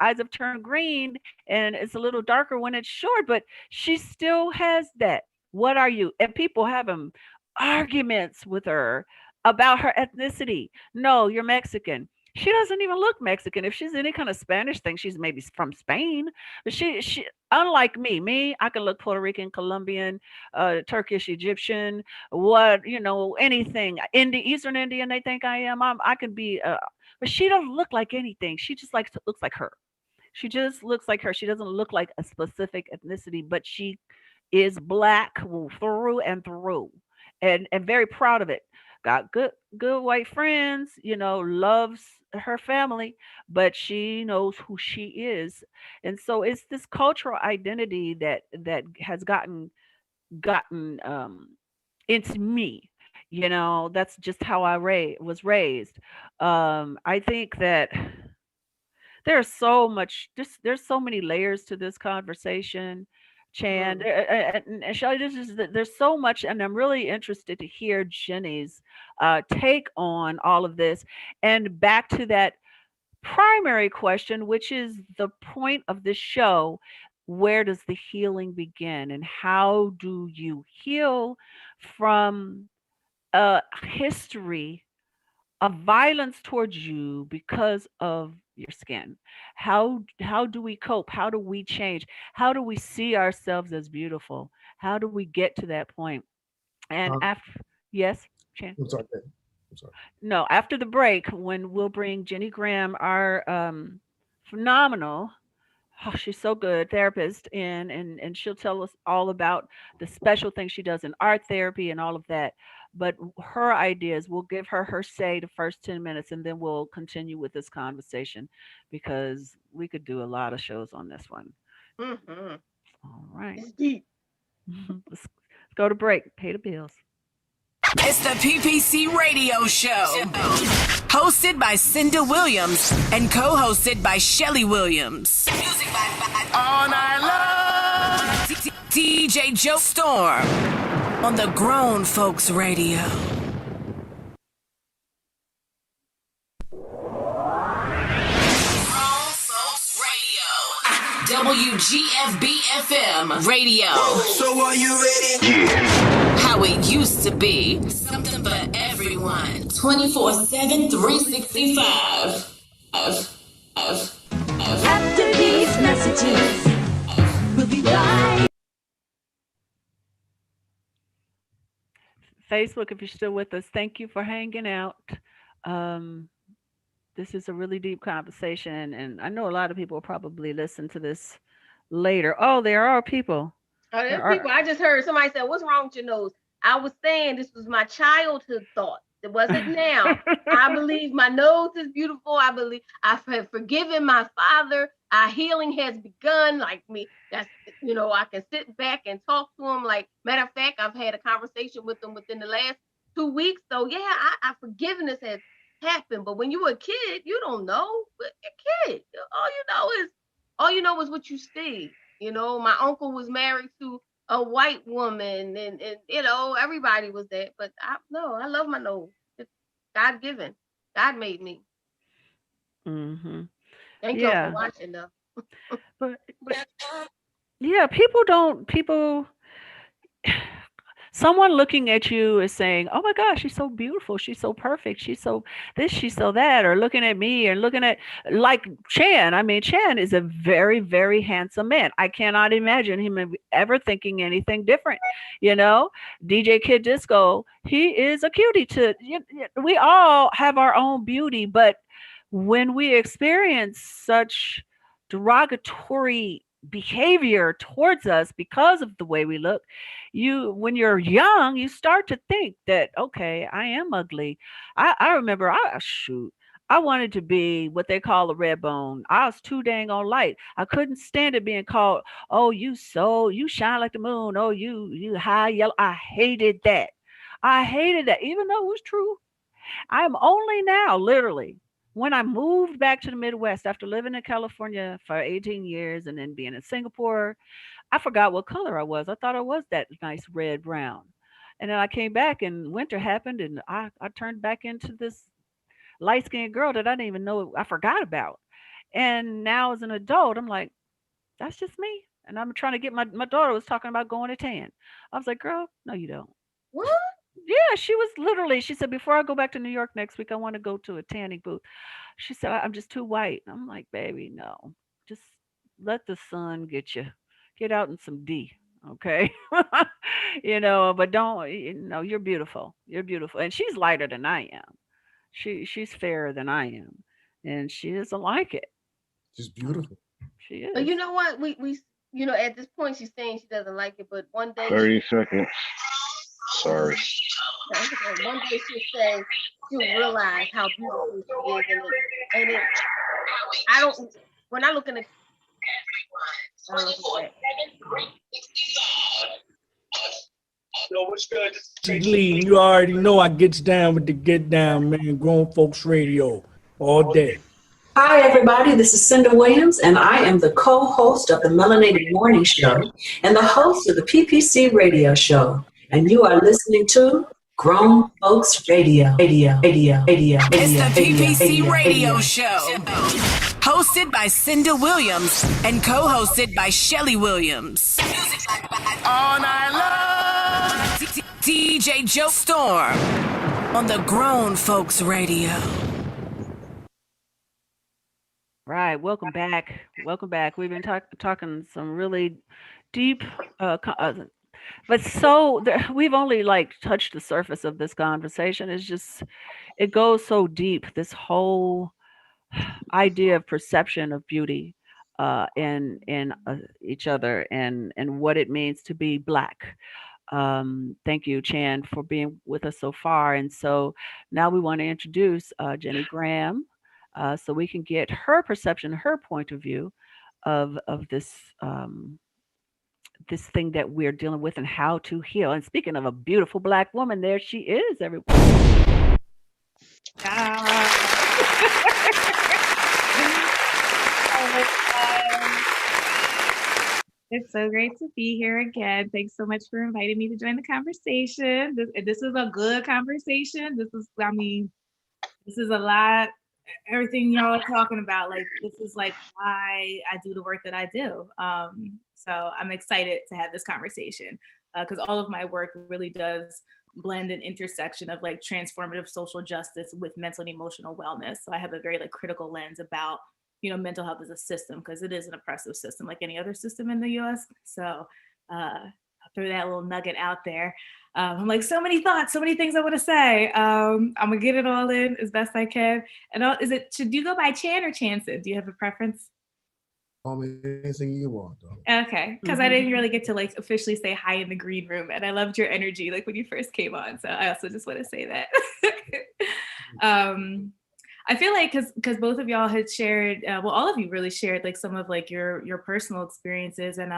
eyes have turned green and it's a little darker when it's short, but she still has that. What are you? And people having arguments with her about her ethnicity. No, you're Mexican. She doesn't even look Mexican. If she's any kind of Spanish thing, she's maybe from Spain. But she unlike me, I can look Puerto Rican, Colombian, Turkish, Egyptian, anything. Eastern Indian, they think I am. I can be, but she doesn't look like anything. She just looks like her. She just looks like her. She doesn't look like a specific ethnicity, but she is black through and through, and very proud of it. Got good white friends, loves her family, but she knows who she is. And so it's this cultural identity that has gotten into me. That's just how I was raised. I think that there's so many layers to this conversation, Chan, and Shelly. There's so much, and I'm really interested to hear Jenni's take on all of this. And back to that primary question, which is the point of this show: where does the healing begin, and how do you heal from a history of violence towards you because of your skin? How do we cope? How do we change? How do we see ourselves as beautiful? How do we get to that point? And yes, Chan. I'm sorry. I'm sorry. No, after the break, when we'll bring Jenni Graham, our phenomenal, she's so good, therapist, and she'll tell us all about the special things she does in art therapy and all of that. But her ideas, we'll give her say the first 10 minutes, and then we'll continue with this conversation because we could do a lot of shows on this one. Mm-hmm. All right. It's deep. Let's go to break. Pay the bills. It's the PPC Radio Show, hosted by Cynda Williams and co-hosted by Shelly Williams. Music by All Night Long. DJ Joe Storm on the Grown Folks Radio. Grown Folks Radio. WGFB-FM radio. So are you ready? Yeah. How it used to be. Something for everyone. 24/7, 365. After these messages, we'll be right. Facebook, if you're still with us, thank you for hanging out. This is a really deep conversation, and I know a lot of people will probably listen to this later. Oh, there are people. Oh, there's people. I just heard somebody say, "What's wrong with your nose?" I was saying this was my childhood thought. It wasn't now. I believe my nose is beautiful. I believe I have forgiven my father. Our healing has begun. Like me, that's I can sit back and talk to him. Like matter of fact, I've had a conversation with him within the last 2 weeks. So yeah, I forgiveness has happened. But when you were a kid, you don't know. But a kid, all you know is what you see. My uncle was married to a white woman, and everybody was there. But I love my nose. It's God given. God made me. Mm-hmm. Thank you for watching, though. but yeah, people. Someone looking at you is saying, "Oh my gosh, she's so beautiful. She's so perfect. She's so this, she's so that." Or looking at me and looking at like Chan. I mean, Chan is a very, very handsome man. I cannot imagine him ever thinking anything different. DJ Kid Disco, he is a cutie. We all have our own beauty, but when we experience such derogatory behavior towards us because of the way we look, when you're young, you start to think that, okay, I am ugly. I remember I wanted to be what they call a red bone. I was too dang on light. I couldn't stand it being called, "Oh, you shine like the moon. Oh, you high yellow." I hated that. Even though it was true. I'm only now, literally, when I moved back to the Midwest after living in California for 18 years and then being in Singapore, I forgot what color I was. I thought I was that nice red brown. And then I came back and winter happened and I turned back into this light skinned girl that I didn't even know I forgot about. And now as an adult, I'm like, that's just me. And I'm trying to get my daughter was talking about going to tan. I was like, girl, no, you don't. What? Yeah, she said, before I go back to New York next week, I want to go to a tanning booth. She said, I'm just too white. I'm like, baby, no, just let the sun get you. Get out in some D. Okay. But don't, you're beautiful. You're beautiful. And she's lighter than I am. She's fairer than I am. And she doesn't like it. She's beautiful. She is. But you know what? We at this point she's saying she doesn't like it, but one day 30 seconds. Sorry. One day she'll say she'll realize how beautiful she is, and when I look in the what's good? Lee, you already know I gets down with the get down, man. Grown Folks Radio all day. Hi, everybody. This is Cynda Williams, and I am the co-host of the Melanated Morning Show and the host of the PPC Radio Show. And you are listening to Grown Folks Radio. It's the PPC Radio Show. Hosted by Cynda Williams and co-hosted by Shelly Williams. All night long. DJ Joe Storm on the Grown Folks Radio. Right. Welcome back. We've been talking some really deep, but we've only touched the surface of this conversation. It goes so deep. This whole idea of perception of beauty in each other and what it means to be Black. Thank you, Chan, for being with us so far. And so now we want to introduce Jenni Graham. So we can get her perception, her point of view of this this thing that we're dealing with and how to heal. And speaking of a beautiful Black woman, there she is, everyone. It's so great to be here again. Thanks so much for inviting me to join the conversation. This is a good conversation. This is a lot everything y'all are talking about. Like, this is like why I do the work that I do. So I'm excited to have this conversation because all of my work really does blend an intersection of like transformative social justice with mental and emotional wellness. So I have a very like critical lens about, mental health as a system, because it is an oppressive system like any other system in the US. So I'll throw that little nugget out there. I'm like, so many thoughts, so many things I want to say. I'm gonna get it all in as best I can. And should you go by Chan or Channsin? Do you have a preference? Call me anything you want, though. Okay, because I didn't really get to like officially say hi in the green room, and I loved your energy like when you first came on. So I also just want to say that. I feel like because both of y'all had shared, all of you really shared like some of like your personal experiences, and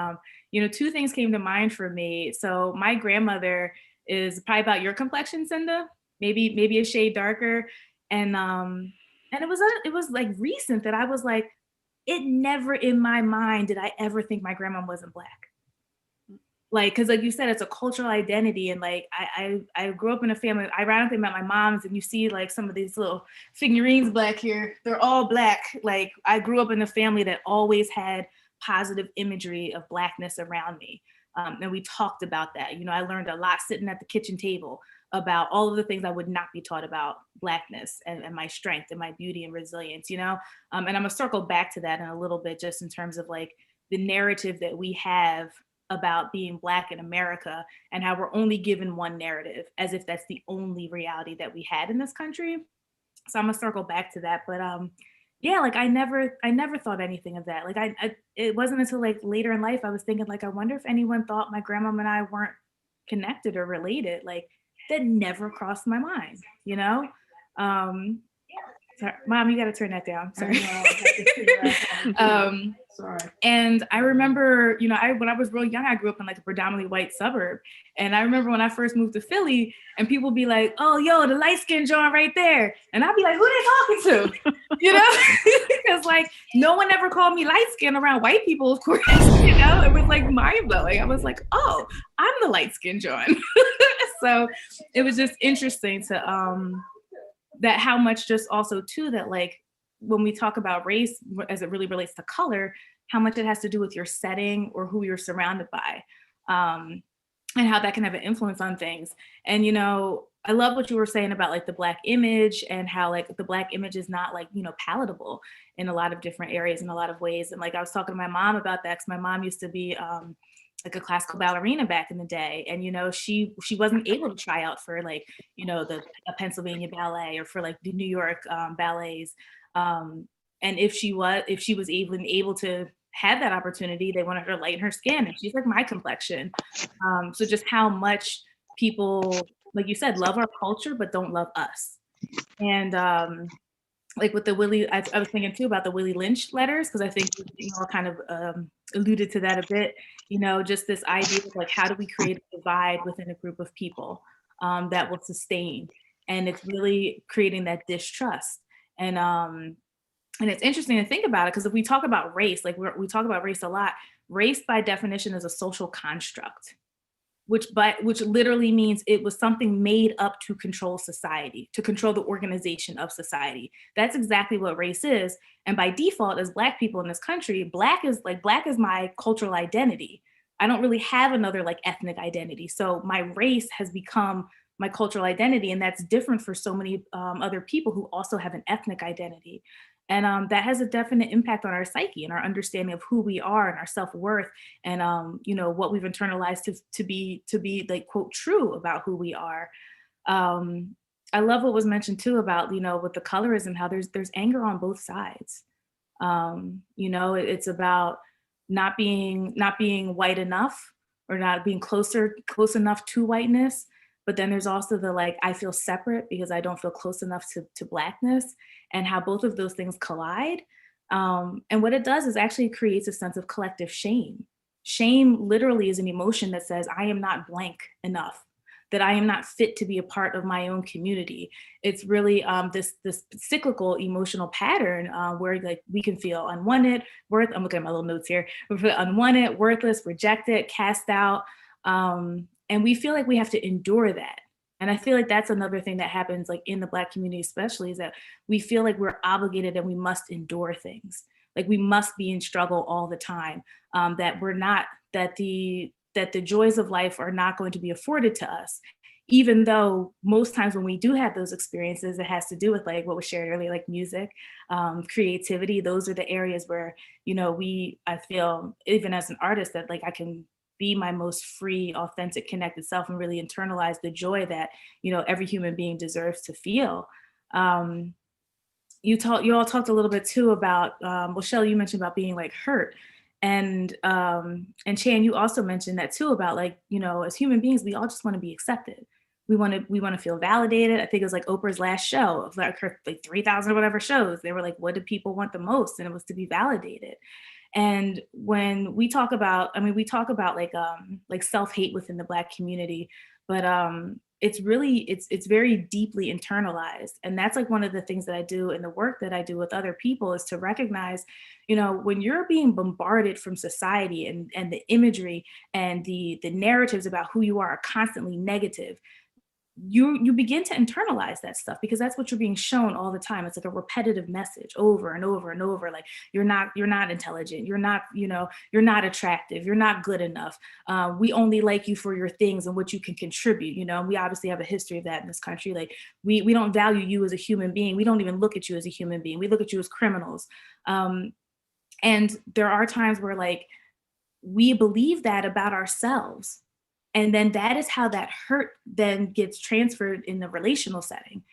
two things came to mind for me. So my grandmother is probably about your complexion, Cynda, maybe a shade darker, and it was like recent that I was like, it never in my mind did I ever think my grandma wasn't Black. Like, because like you said, it's a cultural identity. And like, I grew up in a family, ironically met my mom's, and you see like some of these little figurines back here, they're all Black. Like, I grew up in a family that always had positive imagery of Blackness around me. And we talked about that. I learned a lot sitting at the kitchen table about all of the things I would not be taught about Blackness and my strength and my beauty and resilience, and I'm gonna circle back to that in a little bit, just in terms of like the narrative that we have about being Black in America and how we're only given one narrative as if that's the only reality that we had in this country. So I'm gonna circle back to that. But yeah, like I never thought anything of that. Like it wasn't until like later in life I was thinking like, I wonder if anyone thought my grandmom and I weren't connected or related. Like, that never crossed my mind, Sorry, Mom, you got to turn that down. Sorry. Sorry. And I remember, when I was real young, I grew up in like a predominantly white suburb. And I remember when I first moved to Philly and people be like, oh, yo, the light skin John right there. And I'd be like, who they talking to? Because like no one ever called me light skin around white people, of course, it was like mind blowing. I was like, oh, I'm the light skin John. So it was just interesting to, that how much just also too, that like, when we talk about race, as it really relates to color, how much it has to do with your setting or who you're surrounded by, and how that can have an influence on things. And, I love what you were saying about like the Black image and how like the Black image is not like, palatable in a lot of different areas in a lot of ways. And like, I was talking to my mom about that because my mom used to be like a classical ballerina back in the day. And, she wasn't able to try out for like, the Pennsylvania ballet or for like the New York ballets. And if she was able to have that opportunity, they wanted her to lighten her skin, and she's like my complexion. So just how much people, like you said, love our culture, but don't love us. And like with the Willie, I was thinking too about the Willie Lynch letters, because I think kind of alluded to that a bit, just this idea of like, how do we create a divide within a group of people that will sustain? And it's really creating that distrust. And it's interesting to think about it, because if we talk about race, like we talk about race a lot, race by definition is a social construct, which literally means it was something made up to control society, to control the organization of society. That's exactly what race is. And by default, as Black people in this country, Black is my cultural identity. I don't really have another like ethnic identity. So my race has become my cultural identity. And that's different for so many other people who also have an ethnic identity. And that has a definite impact on our psyche and our understanding of who we are and our self-worth and, what we've internalized to be like, quote, true about who we are. I love what was mentioned too about, with the colorism, how there's anger on both sides. It's about not being white enough or not being close enough to whiteness. But then there's also the like, I feel separate because I don't feel close enough to Blackness, and how both of those things collide. And what it does is actually creates a sense of collective shame. Shame literally is an emotion that says, I am not blank enough, that I am not fit to be a part of my own community. It's really this cyclical emotional pattern where like we can feel unwanted, I'm looking at my little notes here, we feel unwanted, worthless, rejected, cast out. And we feel like we have to endure that. And I feel like that's another thing that happens like in the Black community, especially, is that we feel like we're obligated and we must endure things. Like we must be in struggle all the time. That we're not, that the joys of life are not going to be afforded to us. Even though most times when we do have those experiences, it has to do with like what was shared earlier, like music, creativity. Those are the areas where, you know, I feel even as an artist that like I can be my most free, authentic, connected self and really internalize the joy that, you know, every human being deserves to feel. You all talked a little bit too about, well, Shelly, you mentioned about being like hurt. And Chan, you also mentioned that too about like, you know, as human beings, we all just want to be accepted. We want to feel validated. I think it was like Oprah's last show of like her like 3,000 or whatever shows. They were like, what do people want the most? And it was to be validated. And when we talk about, I mean, we talk about like self-hate within the Black community, but it's really, it's very deeply internalized. And that's like one of the things that I do in the work that I do with other people is to recognize, you know, when you're being bombarded from society and the imagery and the narratives about who you are constantly negative, you begin to internalize that stuff because that's what you're being shown all the time. It's like a repetitive message over and over and over. Like you're not intelligent. You're not, you know, you're not attractive. You're not good enough. We only like you for your things and what you can contribute. You know, and we obviously have a history of that in this country. Like we don't value you as a human being. We don't even look at you as a human being. We look at you as criminals. And there are times where like we believe that about ourselves. And then that is how that hurt then gets transferred in the relational setting,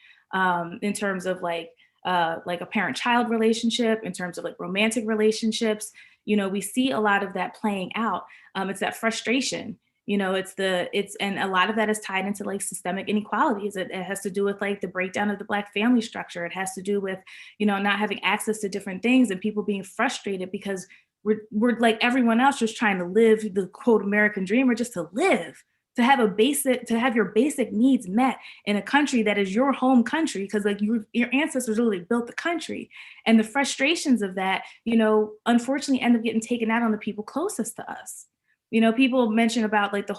in terms of like a parent-child relationship, in terms of like romantic relationships. You know, we see a lot of that playing out. It's that frustration. You know, and a lot of that is tied into like systemic inequalities. It has to do with like the breakdown of the Black family structure. It has to do with, you know, not having access to different things and people being frustrated because we're like everyone else just trying to live the quote American dream, or just to live, to have your basic needs met in a country that is your home country, because like your ancestors really built the country. And the frustrations of that, you know, unfortunately end up getting taken out on the people closest to us. You know, people mention about like the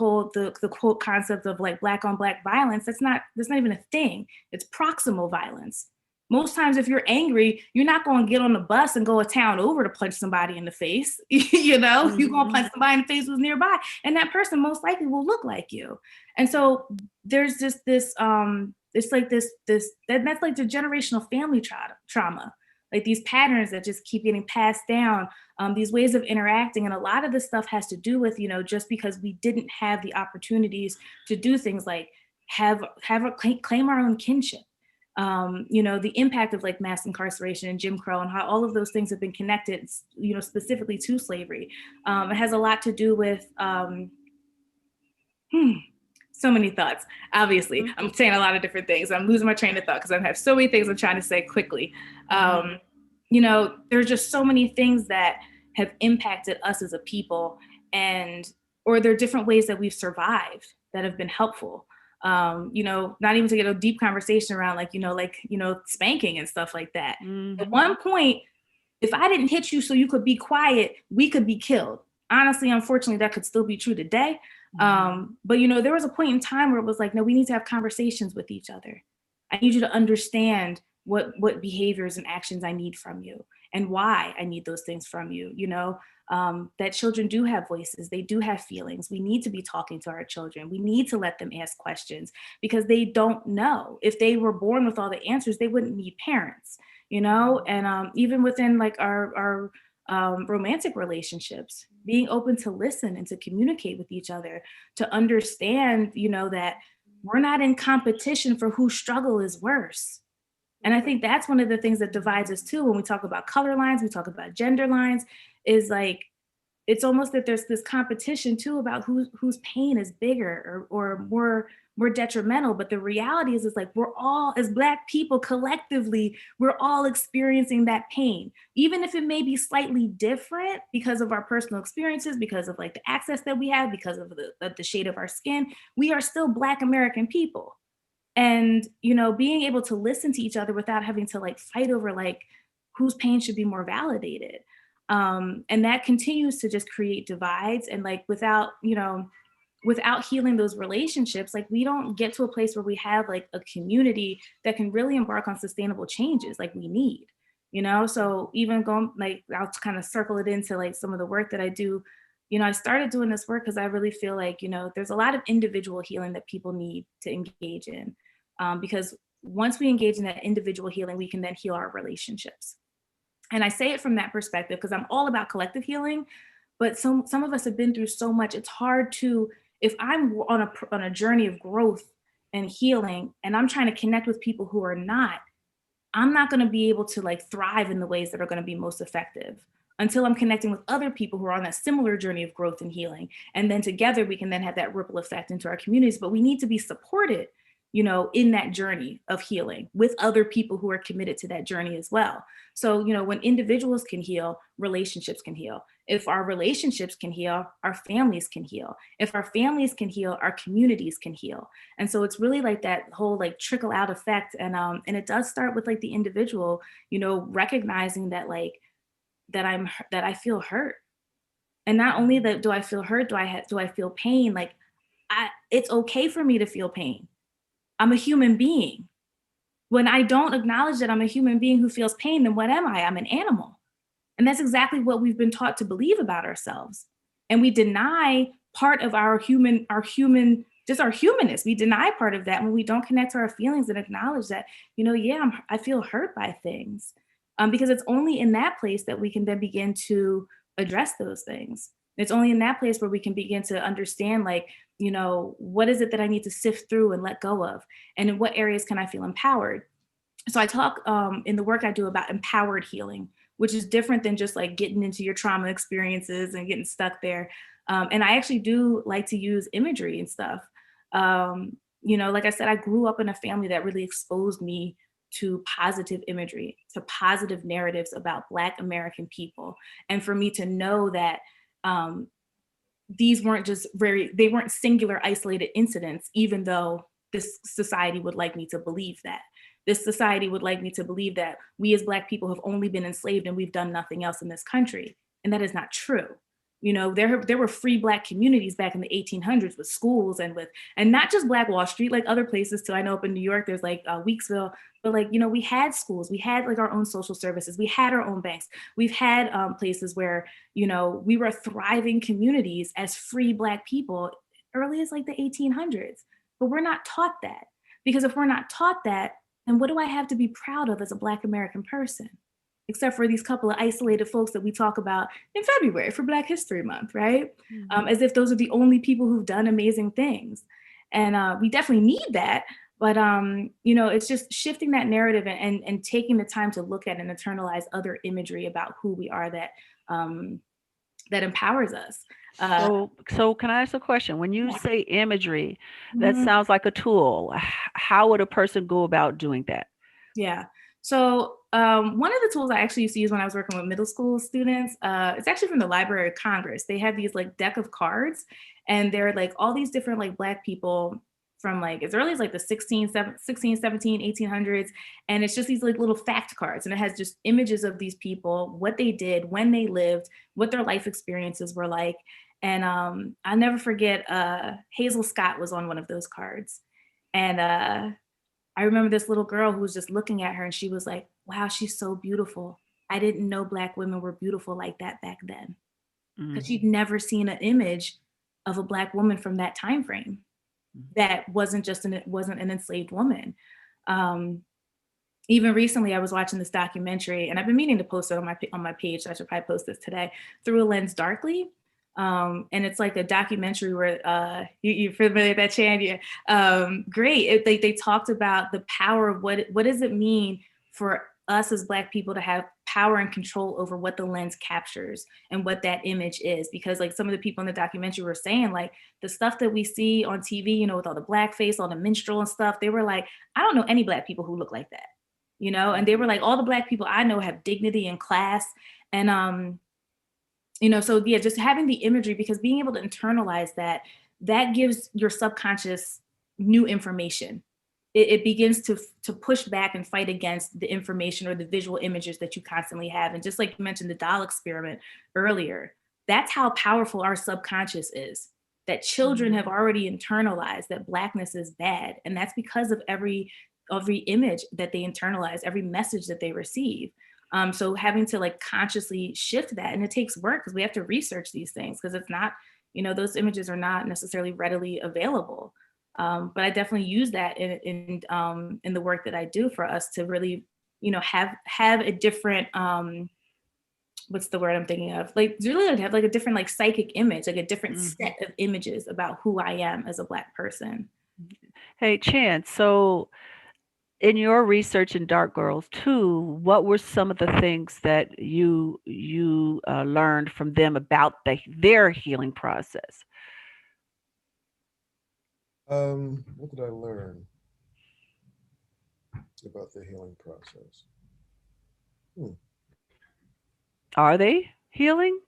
quote concept of like Black on Black violence. That's not even a thing. It's proximal violence. Most times if you're angry, you're not going to get on the bus and go a town over to punch somebody in the face. You know, you're going to punch somebody in the face who's nearby, and that person most likely will look like you. And so there's just this, it's like that's like the generational family trauma, like these patterns that just keep getting passed down, these ways of interacting. And a lot of this stuff has to do with, you know, just because we didn't have the opportunities to do things like claim our own kinship. You know, the impact of like mass incarceration and Jim Crow and how all of those things have been connected, you know, specifically to slavery. It has a lot to do with, so many thoughts, obviously. I'm saying a lot of different things. I'm losing my train of thought because I have so many things I'm trying to say quickly. You know, there's just so many things that have impacted us as a people, or there are different ways that we've survived that have been helpful. You know, not even to get a deep conversation around like, spanking and stuff like that. At one point, if I didn't hit you so you could be quiet, we could be killed. Honestly, unfortunately, that could still be true today. But, you know, there was a point in time where it was like, no, we need to have conversations with each other. I need you to understand what behaviors and actions I need from you and why I need those things from you, you know. That children do have voices, they do have feelings. We need to be talking to our children. We need to let them ask questions because they don't know. If they were born with all the answers, they wouldn't need parents, you know? And even within like our romantic relationships, being open to listen and to communicate with each other, to understand, you know, that we're not in competition for whose struggle is worse. And I think that's one of the things that divides us too. When we talk about color lines, we talk about gender lines, is like, it's almost that there's this competition too about whose pain is bigger or more detrimental. But the reality is like, we're all, as Black people collectively, we're all experiencing that pain, even if it may be slightly different because of our personal experiences, because of like the access that we have, because of the shade of our skin. We are still Black American people. And, you know, being able to listen to each other without having to like fight over like whose pain should be more validated. And that continues to just create divides and like without, you know, without healing those relationships, like we don't get to a place where we have like a community that can really embark on sustainable changes like we need, you know? So even going, like, I'll kind of circle it into like some of the work that I do. You know, I started doing this work because I really feel like, you know, there's a lot of individual healing that people need to engage in, because once we engage in that individual healing, we can then heal our relationships. And I say it from that perspective because I'm all about collective healing, but some of us have been through so much. It's hard to, if I'm on a journey of growth and healing, and I'm trying to connect with people who are not, I'm not going to be able to like thrive in the ways that are going to be most effective until I'm connecting with other people who are on that similar journey of growth and healing. And then together we can then have that ripple effect into our communities. But we need to be supported, you know, in that journey of healing with other people who are committed to that journey as well. So, you know, when individuals can heal, relationships can heal. If our relationships can heal, our families can heal. If our families can heal, our communities can heal. And so it's really like that whole like trickle out effect. And it does start with like the individual, you know, recognizing that like, that I feel hurt. And not only that do I feel hurt, do I feel pain? Like it's okay for me to feel pain. I'm a human being. When I don't acknowledge that I'm a human being who feels pain, then what am I? I'm an animal. And that's exactly what we've been taught to believe about ourselves. And we deny part of our humanness. We deny part of that when we don't connect to our feelings and acknowledge that, you know, yeah, I feel hurt by things. Because it's only in that place that we can then begin to address those things. It's only in that place where we can begin to understand, like, you know, what is it that I need to sift through and let go of? And in what areas can I feel empowered? So I talk in the work I do about empowered healing, which is different than just like getting into your trauma experiences and getting stuck there. And I actually do like to use imagery and stuff. You know, like I said, I grew up in a family that really exposed me to positive imagery, to positive narratives about Black American people. And for me to know that these weren't they weren't singular isolated incidents, even though this society would like me to believe that. This society would like me to believe that we as Black people have only been enslaved and we've done nothing else in this country. And that is not true. You know, there were free Black communities back in the 1800s with schools and not just Black Wall Street, like other places too. I know up in New York, there's like Weeksville, but like, you know, we had schools, we had like our own social services, we had our own banks. We've had places where, you know, we were thriving communities as free Black people early as like the 1800s, but we're not taught that. Because if we're not taught that, then what do I have to be proud of as a Black American person? Except for these couple of isolated folks that we talk about in February for Black History Month, right? Mm-hmm. As if those are the only people who've done amazing things. And we definitely need that, but you know, it's just shifting that narrative and taking the time to look at and internalize other imagery about who we are that empowers us. So can I ask a question? When you say imagery, that sounds like a tool. How would a person go about doing that? Yeah. So one of the tools I actually used to use when I was working with middle school students, it's actually from the Library of Congress. They have these like deck of cards, and they're like all these different like Black people from like as early as like the 16, 17, 1800s. And it's just these like little fact cards. And it has just images of these people, what they did, when they lived, what their life experiences were like. And I'll never forget, Hazel Scott was on one of those cards. And I remember this little girl who was just looking at her and she was like, wow, she's so beautiful. I didn't know Black women were beautiful like that back then. Because she'd never seen an image of a Black woman from that time frame that wasn't an enslaved woman. Even recently, I was watching this documentary, and I've been meaning to post it on my page, so I should probably post this today, Through a Lens Darkly. And it's like a documentary where you're familiar with that, Chan? Yeah. Great. They talked about the power of what does it mean for us as Black people to have power and control over what the lens captures and what that image is. Because like some of the people in the documentary were saying, like the stuff that we see on TV, you know, with all the blackface, all the minstrel and stuff, they were like, I don't know any Black people who look like that, you know? And they were like, all the Black people I know have dignity and class. And, you know, so yeah, just having the imagery, because being able to internalize that gives your subconscious new information. It begins to push back and fight against the information or the visual images that you constantly have. And just like you mentioned the doll experiment earlier, that's how powerful our subconscious is. that children have already internalized that Blackness is bad. And that's because of every image that they internalize, every message that they receive. So having to like consciously shift that, and it takes work because we have to research these things because it's not, those images are not necessarily readily available. But I definitely use that in the work that I do for us to really, have a different, what's the word I'm thinking of? Like really have like a different like psychic image, like a different set of images about who I am as a Black person. Hey, Chan, so in your research in Dark Girls too, what were some of the things that you learned from them about their healing process? What did I learn about the healing process? Are they healing?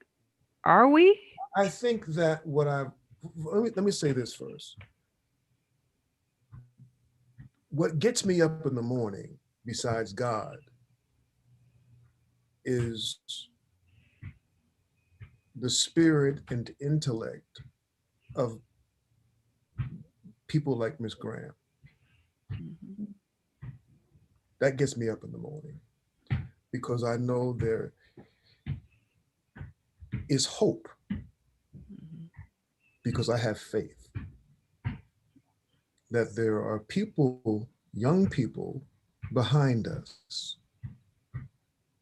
Are we? I think that let me say this first. What gets me up in the morning, besides God, is the spirit and intellect of people like Miss Graham. That gets me up in the morning because I know there is hope because I have faith that there are people, young people behind us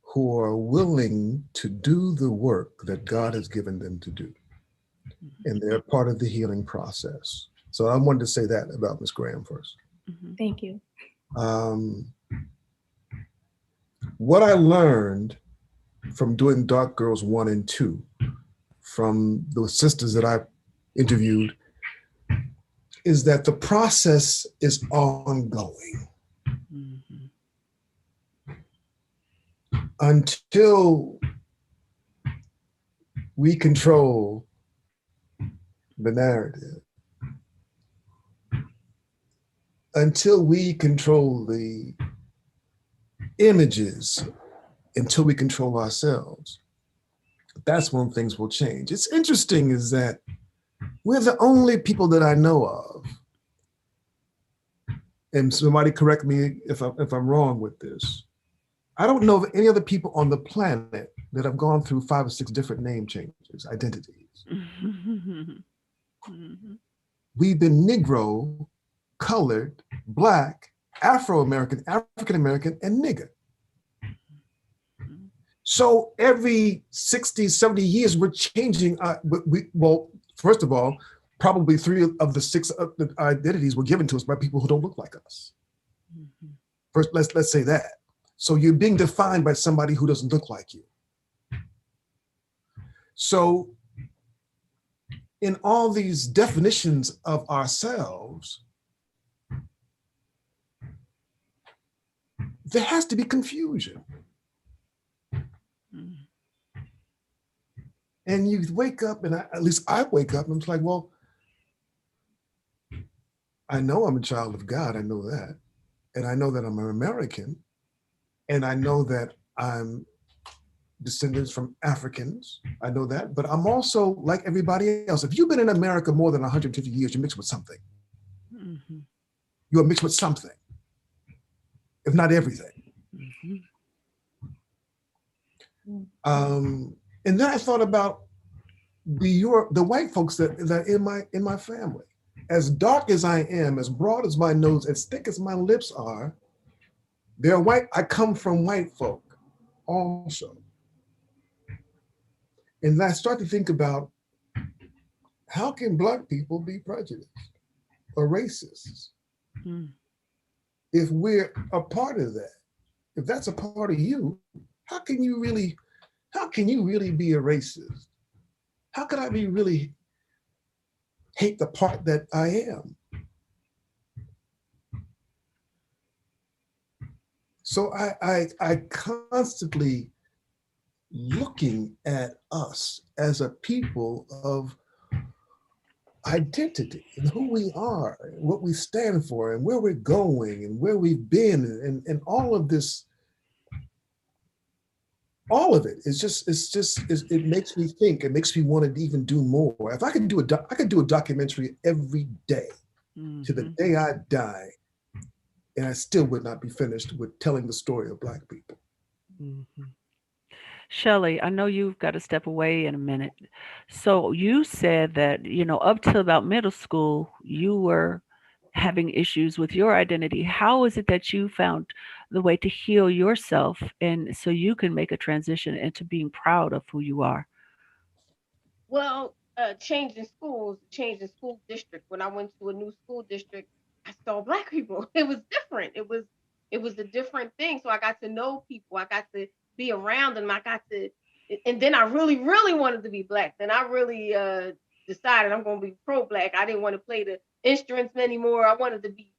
who are willing to do the work that God has given them to do. And they're part of the healing process. So I wanted to say that about Ms. Graham first. Thank you. What I learned from doing Dark Girls 1 and 2, from the sisters that I interviewed, is that the process is ongoing. Until we control the narrative, until we control the images, until we control ourselves, that's when things will change. It's interesting is that we're the only people that I know of, and somebody correct me if I'm wrong with this, I don't know of any other people on the planet that have gone through 5 or 6 different name changes, identities. We've been Negro, colored, Black, Afro-American, African-American, and nigger. So every 60, 70 years, we're changing. Well, first of all, probably 3 of the 6 identities were given to us by people who don't look like us. First, let's say that. So you're being defined by somebody who doesn't look like you. So in all these definitions of ourselves, there has to be confusion. And you wake up, and at least I wake up, and I'm like, well, I know I'm a child of God, I know that. And I know that I'm an American, and I know that I'm descendants from Africans, I know that, but I'm also like everybody else. If you've been in America more than 150 years, you're mixed with something. You're mixed with something, if not everything. And then I thought about the white folks that in my family. As dark as I am, as broad as my nose, as thick as my lips are, they're white. I come from white folk also. And I start to think about, how can Black people be prejudiced or racist if we're a part of that? If that's a part of you, how can you really be a racist? How could I really hate the part that I am? So I constantly looking at us as a people of identity and who we are, and what we stand for, and where we're going, and where we've been, and all of this all of it. It makes me think. It makes me want to even do more. If I could do I could do a documentary every day to the day I die, and I still would not be finished with telling the story of Black people. Shelly, I know you've got to step away in a minute. So you said that, up till about middle school, you were having issues with your identity. How is it that you found the way to heal yourself and so you can make a transition into being proud of who you are? Well, changing school district. When I went to a new school district, I saw Black people. It was different. It was a different thing. So I got to know people. I got to be around them. And then I really, really wanted to be Black. Then I really decided I'm going to be pro-Black. I didn't want to play the instruments anymore. I wanted to be,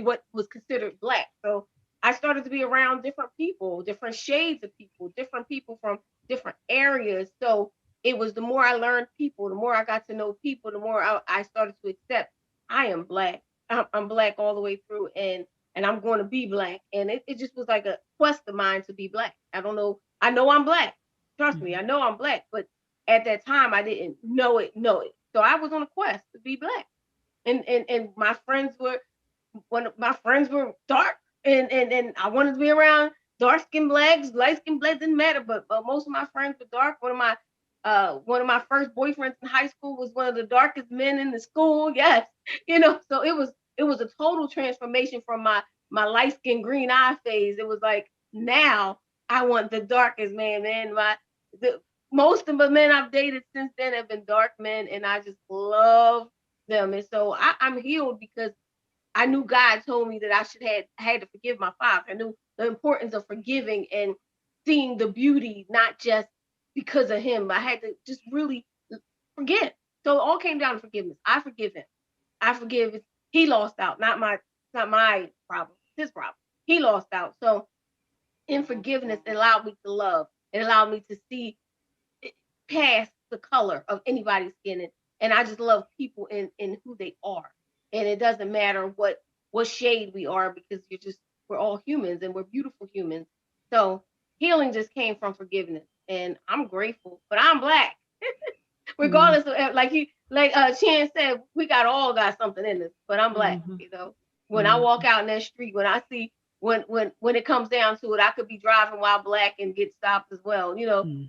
what was considered Black. So I started to be around different people, different shades of people, different people from different areas. So it was the more I learned people, the more I got to know people, the more I started to accept I am Black. I'm Black all the way through, and I'm going to be Black. And it just was like a quest of mine to be Black. I don't know. I know I'm Black. Trust me, I know I'm Black. But at that time, I didn't know it. So I was on a quest to be Black. And my friends were dark, and I wanted to be around dark-skinned Blacks, light-skinned Blacks, didn't matter. But most of my friends were dark. One of my first boyfriends in high school was one of the darkest men in the school. Yes, so it was a total transformation from my light-skinned green eye phase. It was like, now I want the darkest man. Most of the men I've dated since then have been dark men, and I just love them. And so I'm healed because I knew God told me that I had to forgive my father. I knew the importance of forgiving and seeing the beauty, not just because of him. I had to just really forget. So it all came down to forgiveness. I forgive him. I forgive. He lost out, not my problem, his problem. He lost out. So in forgiveness, it allowed me to love. It allowed me to see past the color of anybody's skin. And I just love people in who they are. And it doesn't matter what shade we are, because we're all humans, and we're beautiful humans. So healing just came from forgiveness, and I'm grateful. But I'm Black, regardless of like Chan said, we all got something in us. But I'm Black. When I walk out in that street, when I see when it comes down to it, I could be driving while Black and get stopped as well.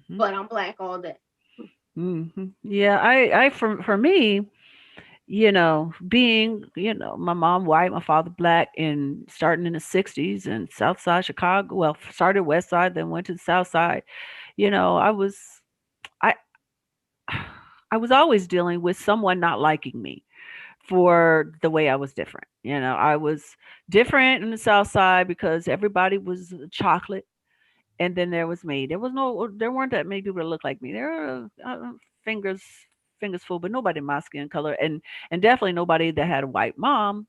But I'm Black all day. Yeah, I for me, being, my mom white, my father Black, and starting in the 60s and South Side Chicago, well, started West Side, then went to the South Side. I was always dealing with someone not liking me for the way I was different. I was different in the South Side because everybody was chocolate. And then there was me. There weren't that many people that looked like me. There were fingers full, but nobody my skin color, and definitely nobody that had a white mom,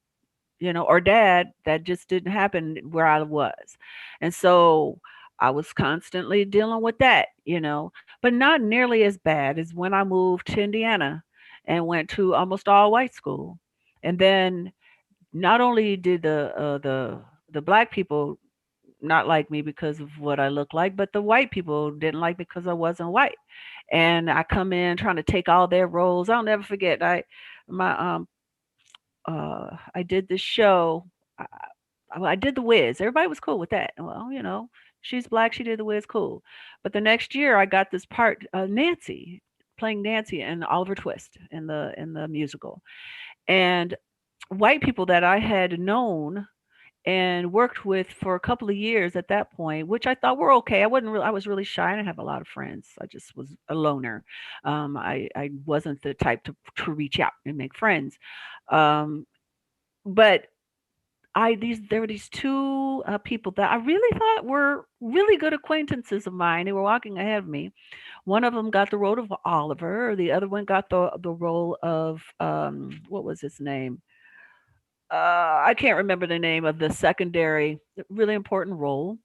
or dad. That just didn't happen where I was. And so I was constantly dealing with that, but not nearly as bad as when I moved to Indiana and went to almost all white school. And then not only did the Black people not like me because of what I look like, but the white people didn't like me because I wasn't white. And I come in trying to take all their roles. I'll never forget. I did this show. I did the Wiz. Everybody was cool with that. Well, she's Black. She did the Wiz. Cool. But the next year, I got this part, Nancy, playing Nancy in Oliver Twist in the musical, and white people that I had known and worked with for a couple of years at that point, which I thought were okay. I was really shy. I didn't have a lot of friends. I just was a loner. I wasn't the type to reach out and make friends. But there were these two people that I really thought were really good acquaintances of mine. They were walking ahead of me. One of them got the role of Oliver. The other one got the role of what was his name? I can't remember the name of the secondary, really important role.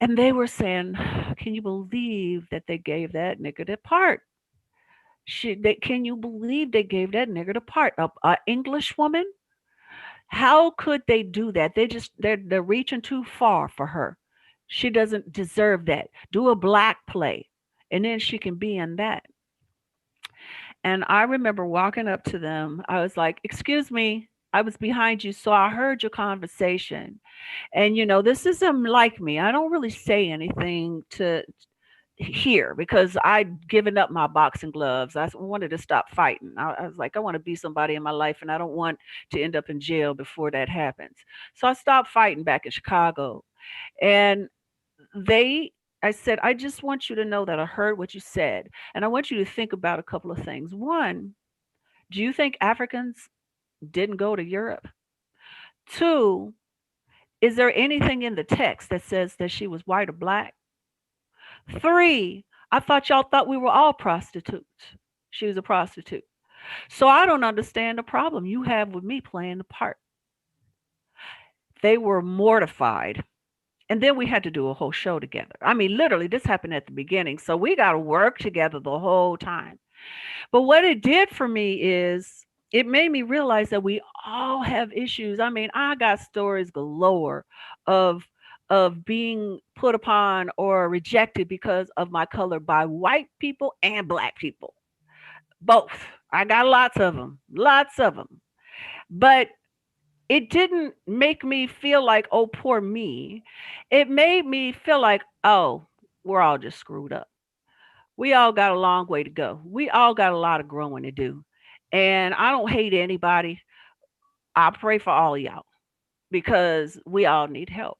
And they were saying, "Can you believe that they gave that nigger the part? Can you believe they gave that nigger the part? A English woman? How could they do that? They're reaching too far for her. She doesn't deserve that. Do a black play, and then she can be in that. And I remember walking up to them. I was like, "Excuse me, I was behind you, so I heard your conversation. And this isn't like me. I don't really say anything to here because I'd given up my boxing gloves. I wanted to stop fighting. I was like, I want to be somebody in my life, and I don't want to end up in jail before that happens. So I stopped fighting back in Chicago. And they I said, I just want you to know that I heard what you said. And I want you to think about a couple of things. One, do you think Africans didn't go to Europe? Two, is there anything in the text that says that she was white or black? Three, I thought y'all thought we were all prostitutes. She was a prostitute. So I don't understand the problem you have with me playing the part. They were mortified. And then we had to do a whole show together. I mean, literally, this happened at the beginning. So we got to work together the whole time. But what it did for me is it made me realize that we all have issues. I mean, I got stories galore of being put upon or rejected because of my color by white people and black people. Both. I got lots of them. Lots of them. But it didn't make me feel like, oh, poor me. It made me feel like, oh, we're all just screwed up. We all got a long way to go. We all got a lot of growing to do. And I don't hate anybody. I pray for all of y'all because we all need help.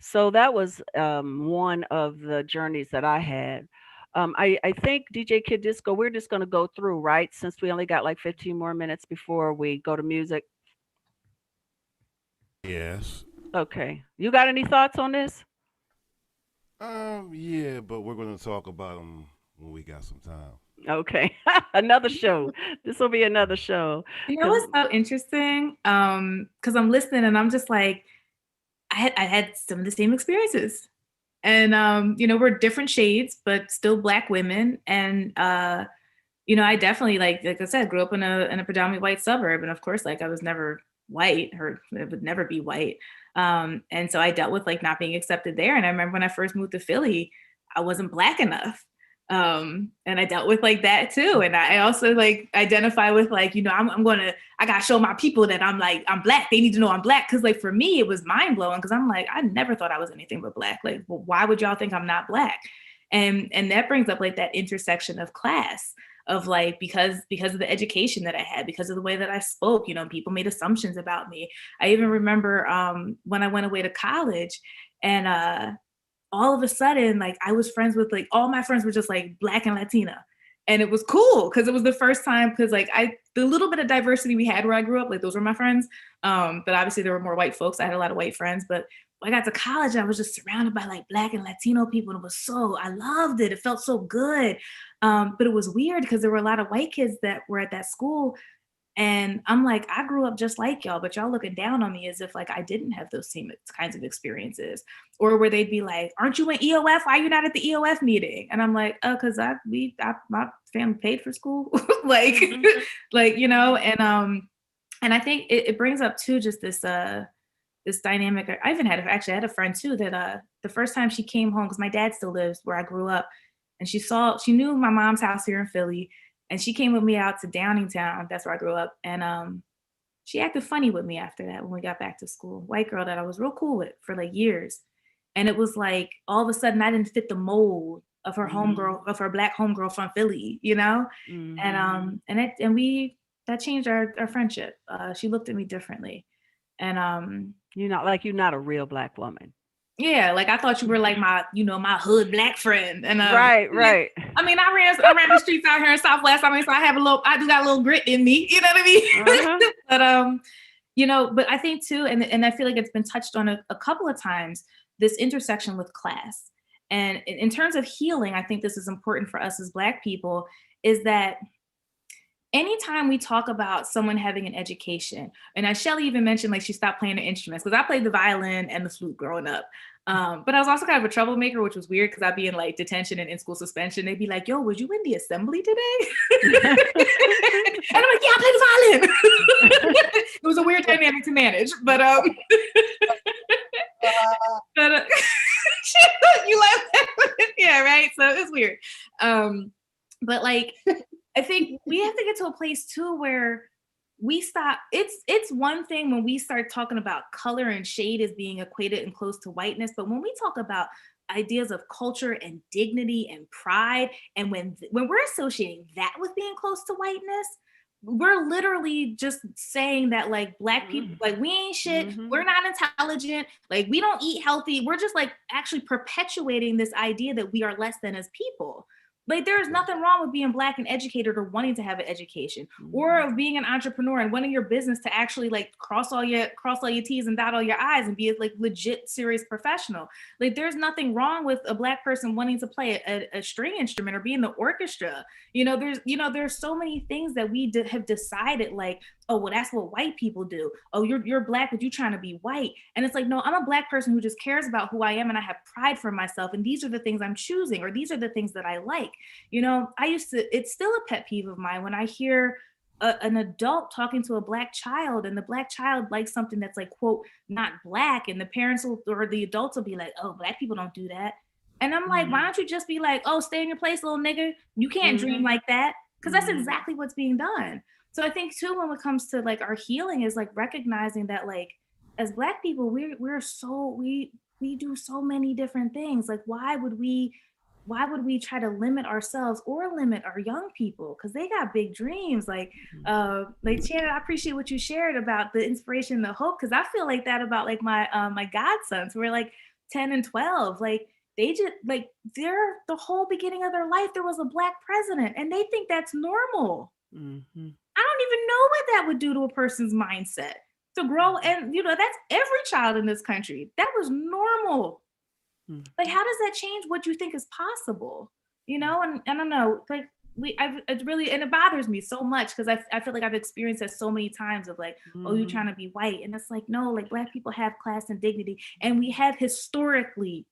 So that was one of the journeys that I had. I think DJ Kid Disco, we're just going to go through, right? Since we only got like 15 more minutes before we go to music. Yes. Okay. You got any thoughts on this? Yeah, but we're going to talk about them when we got some time. Okay. Another show. This will be another show. You know what's so interesting? Because I'm listening and I'm just like, I had some of the same experiences. And, we're different shades, but still Black women. And, I definitely, like I said, grew up in a predominantly white suburb. And of course, like I was never white, or it would never be white. And so I dealt with like not being accepted there. And I remember when I first moved to Philly, I wasn't Black enough. And I dealt with like that too. And I also like identify with like, I gotta show my people that I'm Black. They need to know I'm Black. Cause like for me, it was mind blowing. Cause I'm like, I never thought I was anything but Black. Like, well, why would y'all think I'm not Black? And that brings up like that intersection of class of like, because of the education that I had, because of the way that I spoke, people made assumptions about me. I even remember when I went away to college and all of a sudden, like I was friends with like, all my friends were just like Black and Latina. And it was cool because it was the first time, because like the little bit of diversity we had where I grew up, like those were my friends. But obviously there were more white folks. I had a lot of white friends, but when I got to college, I was just surrounded by like Black and Latino people. And I loved it. It felt so good. But it was weird because there were a lot of white kids that were at that school. And I'm like, I grew up just like y'all, but y'all looking down on me as if like I didn't have those same kinds of experiences. Or where they'd be like, aren't you in EOF? Why are you not at the EOF meeting? And I'm like, oh, because my family paid for school. like, and I think it brings up too, just this dynamic. I had a friend too that the first time she came home, because my dad still lives where I grew up, and she knew my mom's house here in Philly. And she came with me out to Downingtown. That's where I grew up. And she acted funny with me after that when we got back to school. White girl that I was real cool with for like years. And it was like, all of a sudden I didn't fit the mold of her homegirl, of her Black homegirl from Philly, Mm-hmm. And that changed our friendship. She looked at me differently. And you're not a real Black woman. Yeah, like I thought you were like my hood Black friend. And right. I mean, I ran the streets out here in Southwest. I mean, so I do got a little grit in me, you know what I mean? But but I think too, and I feel like it's been touched on a couple of times, this intersection with class. And in terms of healing, I think this is important for us as Black people, is that anytime we talk about someone having an education, and as Shelly even mentioned, like she stopped playing the instruments, because I played the violin and the flute growing up. But I was also kind of a troublemaker, which was weird because I'd be in like detention and in school suspension. They'd be like, yo, was you in the assembly today? And I'm like, yeah, I played the violin. It was a weird dynamic to manage, but You like, yeah, right. So it's weird. But like, I think we have to get to a place too where we stop. It's one thing when we start talking about color and shade as being equated and close to whiteness, but when we talk about ideas of culture and dignity and pride, and when we're associating that with being close to whiteness, we're literally just saying that like Black people, like we ain't shit, we're not intelligent, like we don't eat healthy. We're just like actually perpetuating this idea that we are less than as people. Like there is nothing wrong with being Black and educated or wanting to have an education, or of being an entrepreneur and wanting your business to actually like cross all your T's and dot all your I's and be a like legit serious professional. Like there's nothing wrong with a Black person wanting to play a string instrument or be in the orchestra. There's so many things that we have decided like, oh, well, that's what white people do. Oh, you're Black, but you're trying to be white. And it's like, no, I'm a Black person who just cares about who I am and I have pride for myself. And these are the things I'm choosing, or these are the things that I like. It's still a pet peeve of mine when I hear an adult talking to a Black child and the Black child likes something that's like, quote, not Black. And the parents or the adults will be like, oh, Black people don't do that. And I'm like, why don't you just be like, oh, stay in your place, little nigga. You can't dream like that. Because that's exactly what's being done. So I think too, when it comes to like our healing is like recognizing that like as Black people, we do so many different things. Like why would we try to limit ourselves or limit our young people? Because they got big dreams. Like Shannon, I appreciate what you shared about the inspiration and the hope. Because I feel like that about like my godsons who are like 10 and 12. Like they just like they're the whole beginning of their life, there was a Black president and they think that's normal. I don't even know what that would do to a person's mindset to grow. And, that's every child in this country. That was normal. Like, how does that change what you think is possible? And I don't know, like it bothers me so much because I feel like I've experienced that so many times of like, oh, you're trying to be white. And it's like, no, like Black people have class and dignity. And we have historically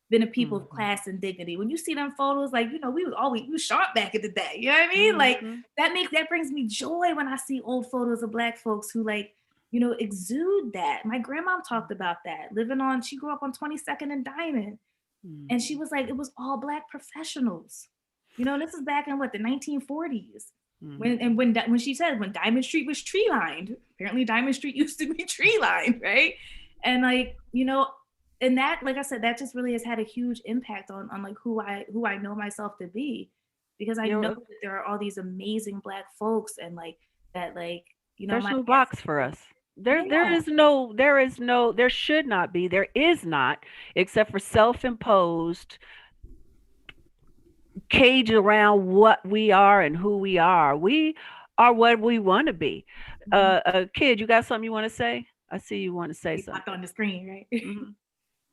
been a people of class and dignity. When you see them photos, like, we was sharp back in the day. You know what I mean? Like that brings me joy when I see old photos of Black folks who like, exude that. My grandma talked about that. She grew up on 22nd and Diamond. And she was like, it was all Black professionals. This is back in the 1940s. When she said when Diamond Street was tree lined, apparently Diamond Street used to be tree lined, right? And like, and that, like I said, that just really has had a huge impact on like who I know myself to be, because I know that there are all these amazing Black folks and like that, like, there's no box for us. There should not be, there is not, except for self-imposed cage around what we are and who we are. We are what we want to be. Kid, you got something you want to say? I see you want to say something. On the screen, right?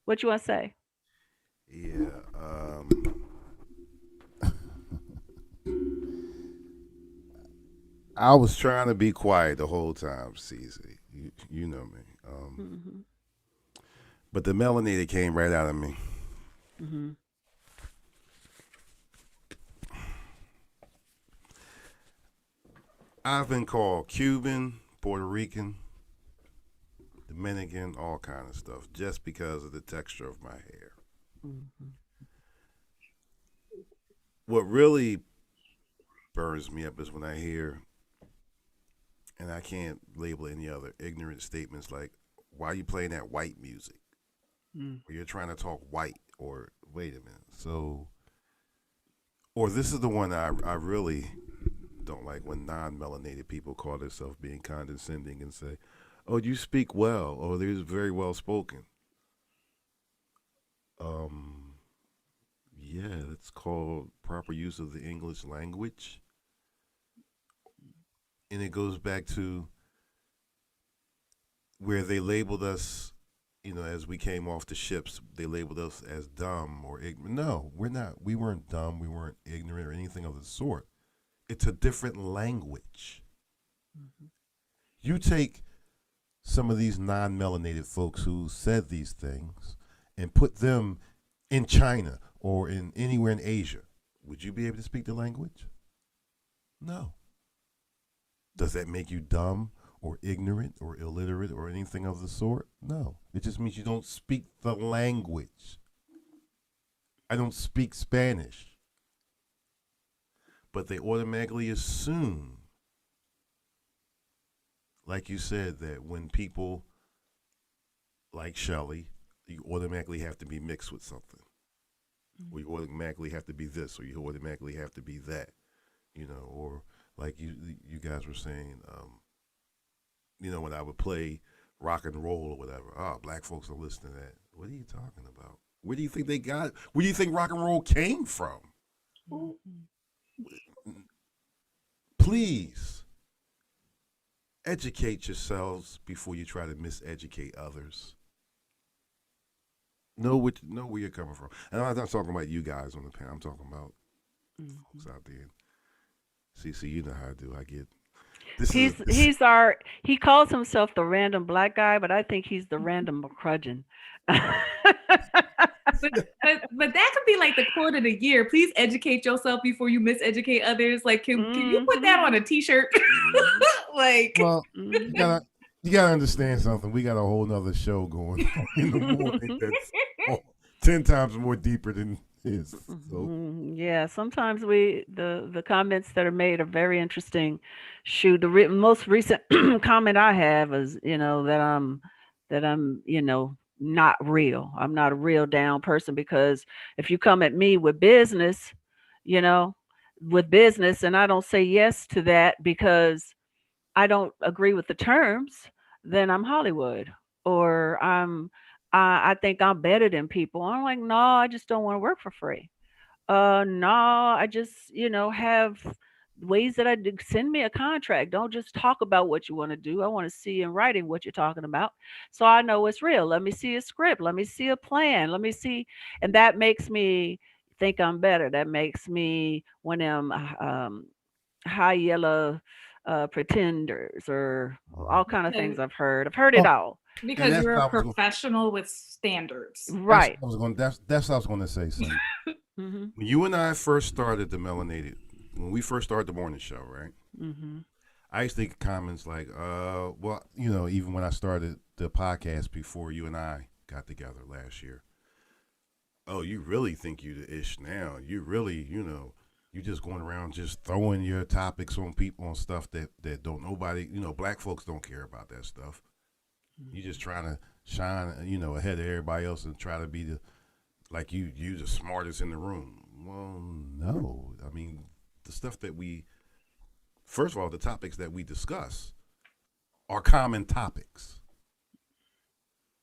What you want to say? Yeah. I was trying to be quiet the whole time, CZ. You know me. But the melanated came right out of me. I've been called Cuban, Puerto Rican, Dominican, all kind of stuff, just because of the texture of my hair. What really burns me up is when I hear, and I can't label any other, ignorant statements like, why are you playing that white music? Or you're trying to talk white, or wait a minute. So, or this is the one I really don't like, when non-melanated people call themselves being condescending and say, oh, you speak well, or they're very well spoken. Yeah, it's called proper use of the English language. And it goes back to where they labeled us, as we came off the ships, they labeled us as dumb or ignorant. No, we're not. We weren't dumb. We weren't ignorant or anything of the sort. It's a different language. You take some of these non-melanated folks who said these things and put them in China or in anywhere in Asia, would you be able to speak the language? No. Does that make you dumb or ignorant or illiterate or anything of the sort? No. It just means you don't speak the language. I don't speak Spanish. But they automatically assume, like you said, that when people like Shelly, you automatically have to be mixed with something. Or you automatically have to be this, or you automatically have to be that, you know, or like you guys were saying, you know, when I would play rock and roll or whatever, black folks are listening to that. What are you talking about? Where do you think they got it? Where do you think rock and roll came from? Please educate yourselves before you try to miseducate others. Know where you're coming from. And I'm not talking about you guys on the panel. I'm talking about folks out there. See, you know how I do. I get. He calls himself the random black guy, but I think he's the random McCrudgeon. But that could be like the quote of the year. Please educate yourself before you miseducate others. Like, can you put that on a T-shirt? Like, well, you gotta understand something. We got a whole nother show going on in the morning that's 10 times more deeper than his. So. Yeah, sometimes the comments that are made are very interesting. Shoot, the most recent comment I have is, you know, that I'm, you know, not real. I'm not a real down person, because if you come at me with business, you know, and I don't say yes to that because I don't agree with the terms, then I'm Hollywood, or I think I'm better than people. I'm like, no, I just don't want to work for free. No, I just, you know, have ways that send me a contract. Don't just talk about what you want to do. I want to see in writing what you're talking about, so I know it's real. Let me see a script. Let me see a plan. Let me see, and that makes me think I'm better. That makes me one of them high yellow pretenders, or all kind of things I've heard. It all. Because you're a professional with standards. Right. That's what I was going to say. When you and I first started the Melanated, when we first started the morning show, right? I used to get comments like, well, you know, even when I started the podcast before you and I got together last year, oh, you really think you the ish now? You really, you know, you just going around just throwing your topics on people on stuff that don't nobody, you know, black folks don't care about that stuff. You just trying to shine, you know, ahead of everybody else and try to be you the smartest in the room. Well, no. I mean, the stuff that first of all, the topics that we discuss are common topics.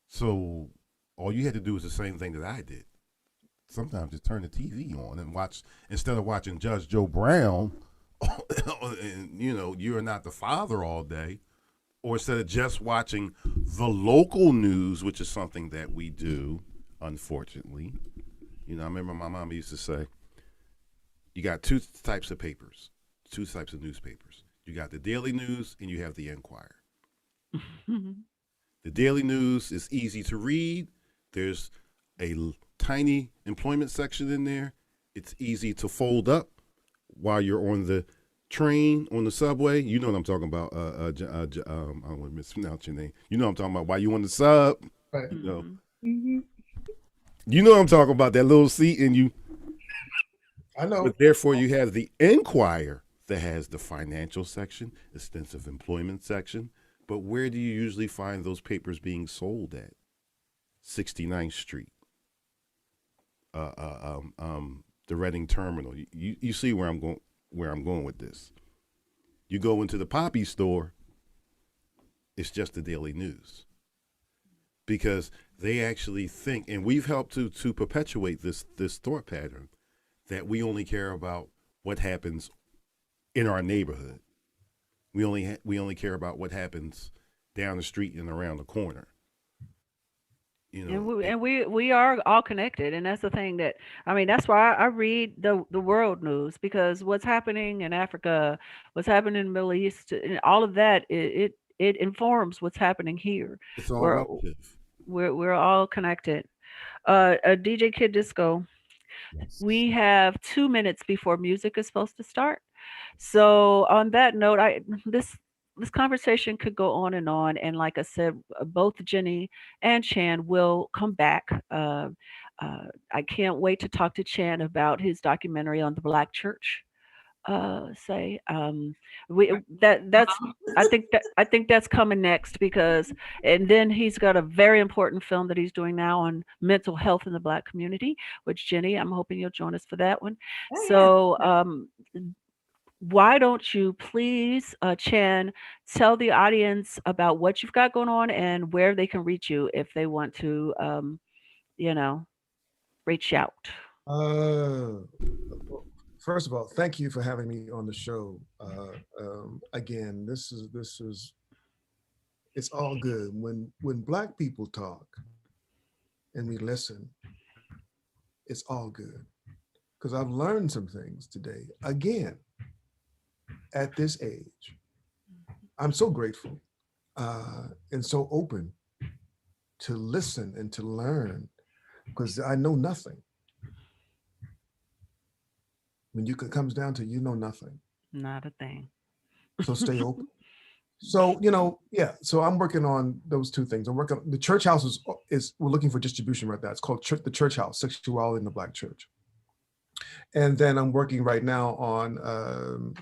So all you had to do is the same thing that I did. Sometimes just turn the TV on and watch, instead of watching Judge Joe Brown, and, you know, You're Not the Father all day, or instead of just watching the local news, which is something that we do, unfortunately. You know, I remember my mom used to say, you got two types of papers, two types of newspapers. You got the Daily News and you have the Enquirer. The Daily News is easy to read. There's a tiny employment section in there. It's easy to fold up while you're on the train, on the subway. You know what I'm talking about. I don't want to mispronounce your name. You know what I'm talking about. While you on the sub, right. You know. You know what I'm talking about, that little seat, and you. I know. But therefore, you have the Enquirer that has the financial section, extensive employment section. But where do you usually find those papers being sold at? 69th Street. The Reading Terminal. You see where I'm going with this. You go into the Poppy store, it's just the Daily News. Because they actually think, and we've helped to perpetuate this thought pattern, that we only care about what happens in our neighborhood. We only care about what happens down the street and around the corner. You know, and we are all connected, and that's the thing that's why I read the world news, because what's happening in Africa, what's happening in the Middle East, and all of that, it informs what's happening here. It's all relative. We're all connected. DJ Kid Disco. Yes. We have 2 minutes before music is supposed to start. So on that note, this conversation could go on, and like I said, both Jenni and Chan will come back. I can't wait to talk to Chan about his documentary on the Black church. Say we that's I think that's coming next because and then he's got a very important film that he's doing now on mental health in the Black community, which Jenny, I'm hoping you'll join us for that one. So why don't you please, Chan, tell the audience about what you've got going on and where they can reach you if they want to, you know, reach out. First of all, thank you for having me on the show. Again, this is it's all good when Black people talk and we listen. It's all good because I've learned some things today. Again, at this age, I'm so grateful and so open to listen and to learn because I know nothing. When it comes down to you know nothing. Not a thing. So stay open. So, so I'm working on those two things. I'm working, the church house is we're looking for distribution right now. It's called the Church House, Sexuality in the Black Church. And then I'm working right now on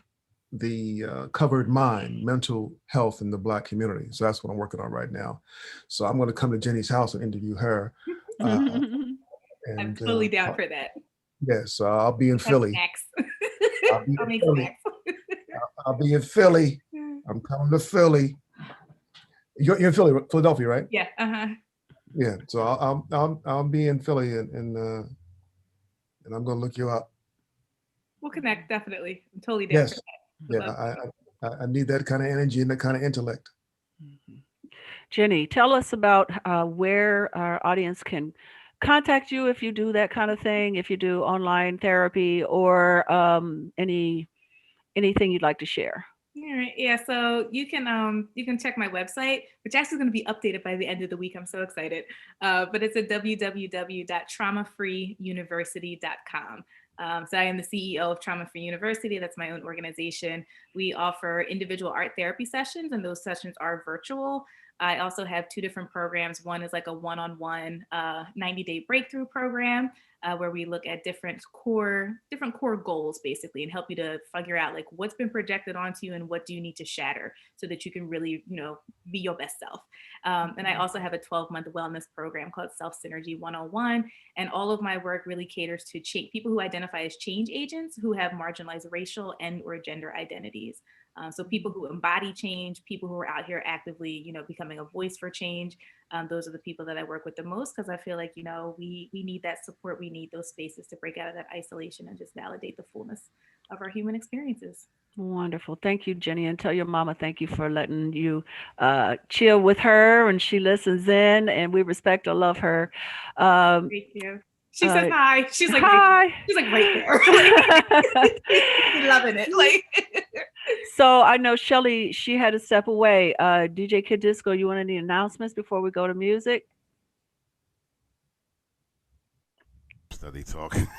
the Covered Mind, mental health in the Black community. So that's what I'm working on right now. So I'm going to come to Jenny's house and interview her. I'm totally down for that. Yes, I'll be in Philly. I'll be in Philly. I'm coming to Philly. You're in Philly, Philadelphia, right? Yeah. Yeah. So I'll be in Philly and I'm gonna look you up. We'll connect definitely. I'm totally down for that. Yeah. I need that kind of energy and that kind of intellect. Jenny, tell us about where our audience can contact you if you do that kind of thing, if you do online therapy or anything you'd like to share. All right. Yeah. So you can check my website, which actually is going to be updated by the end of the week. I'm so excited. But it's at www.traumafreeuniversity.com. So I am the CEO of Trauma Free University. That's my own organization. We offer individual art therapy sessions, and those sessions are virtual. I also have two different programs. One is like a one-on-one 90-day breakthrough program where we look at different core goals basically and help you to figure out like what's been projected onto you and what do you need to shatter so that you can really, be your best self. And I also have a 12-month wellness program called Self Synergy 101. And all of my work really caters to people who identify as change agents who have marginalized racial and or gender identities. So people who embody change, people who are out here actively, becoming a voice for change. Those are the people that I work with the most because I feel like, we need that support. We need those spaces to break out of that isolation and just validate the fullness of our human experiences. Wonderful. Thank you, Jenny. And tell your mama thank you for letting you chill with her and she listens in and we respect and love her. Thank you. She says hi. She's like, hi. She's like right there. Loving it. Like. So I know Shelly, she had to step away. DJ Kid Disco, you want any announcements before we go to music? Study talking.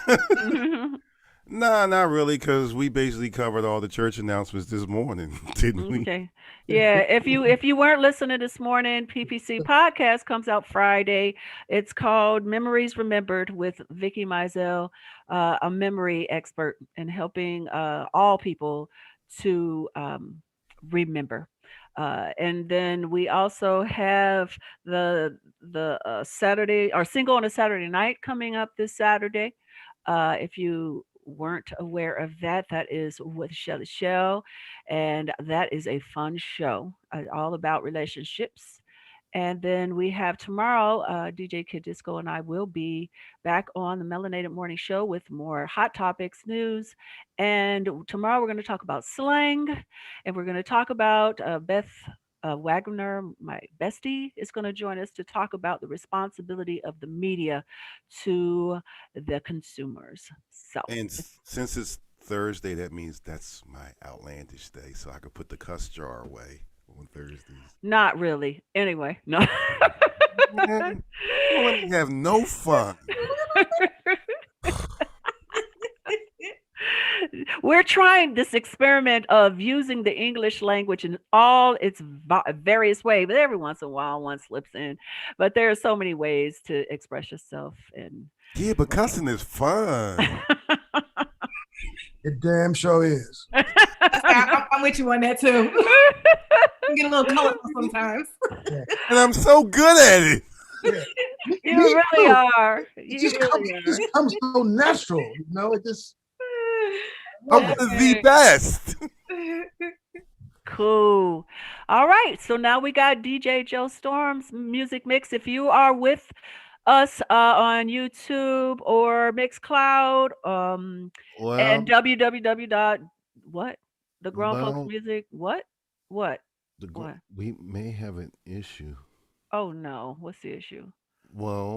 Nah, not really, because we basically covered all the church announcements this morning, didn't we? Okay. Yeah. If you weren't listening this morning, PPC podcast comes out Friday. It's called Memories Remembered with Vicky Mizell, a memory expert in helping all people to remember. And then we also have the Saturday or single on a Saturday night coming up this Saturday. If you weren't aware of that, that is with Shelly Shell, and that is a fun show, all about relationships. And then we have tomorrow, DJ Kid Disco and I will be back on the Melanated Morning Show with more hot topics, news. And tomorrow we're going to talk about slang, and we're going to talk about Beth Wagner, my bestie, is going to join us to talk about the responsibility of the media to the consumers. So, and since it's Thursday, that means that's my outlandish day, so I could put the cuss jar away on Thursdays. Not really. Anyway, no. Man, you want to have no fun. we're trying this experiment of using the English language in all its various ways, but every once in a while one slips in. But there are so many ways to express yourself. And Yeah, but cussing is fun. It damn sure is. I'm with you on that too. Get a little colorful sometimes. Yeah. And I'm so good at it. Yeah. You really are. It just comes so natural, you know. It just. I'm the best. Cool. All right. So now we got DJ Joe Storm's music mix. If you are with us on YouTube or Mixcloud, and www. What? The Grown Folks Music. What? What? We may have an issue. Oh no. What's the issue? Well,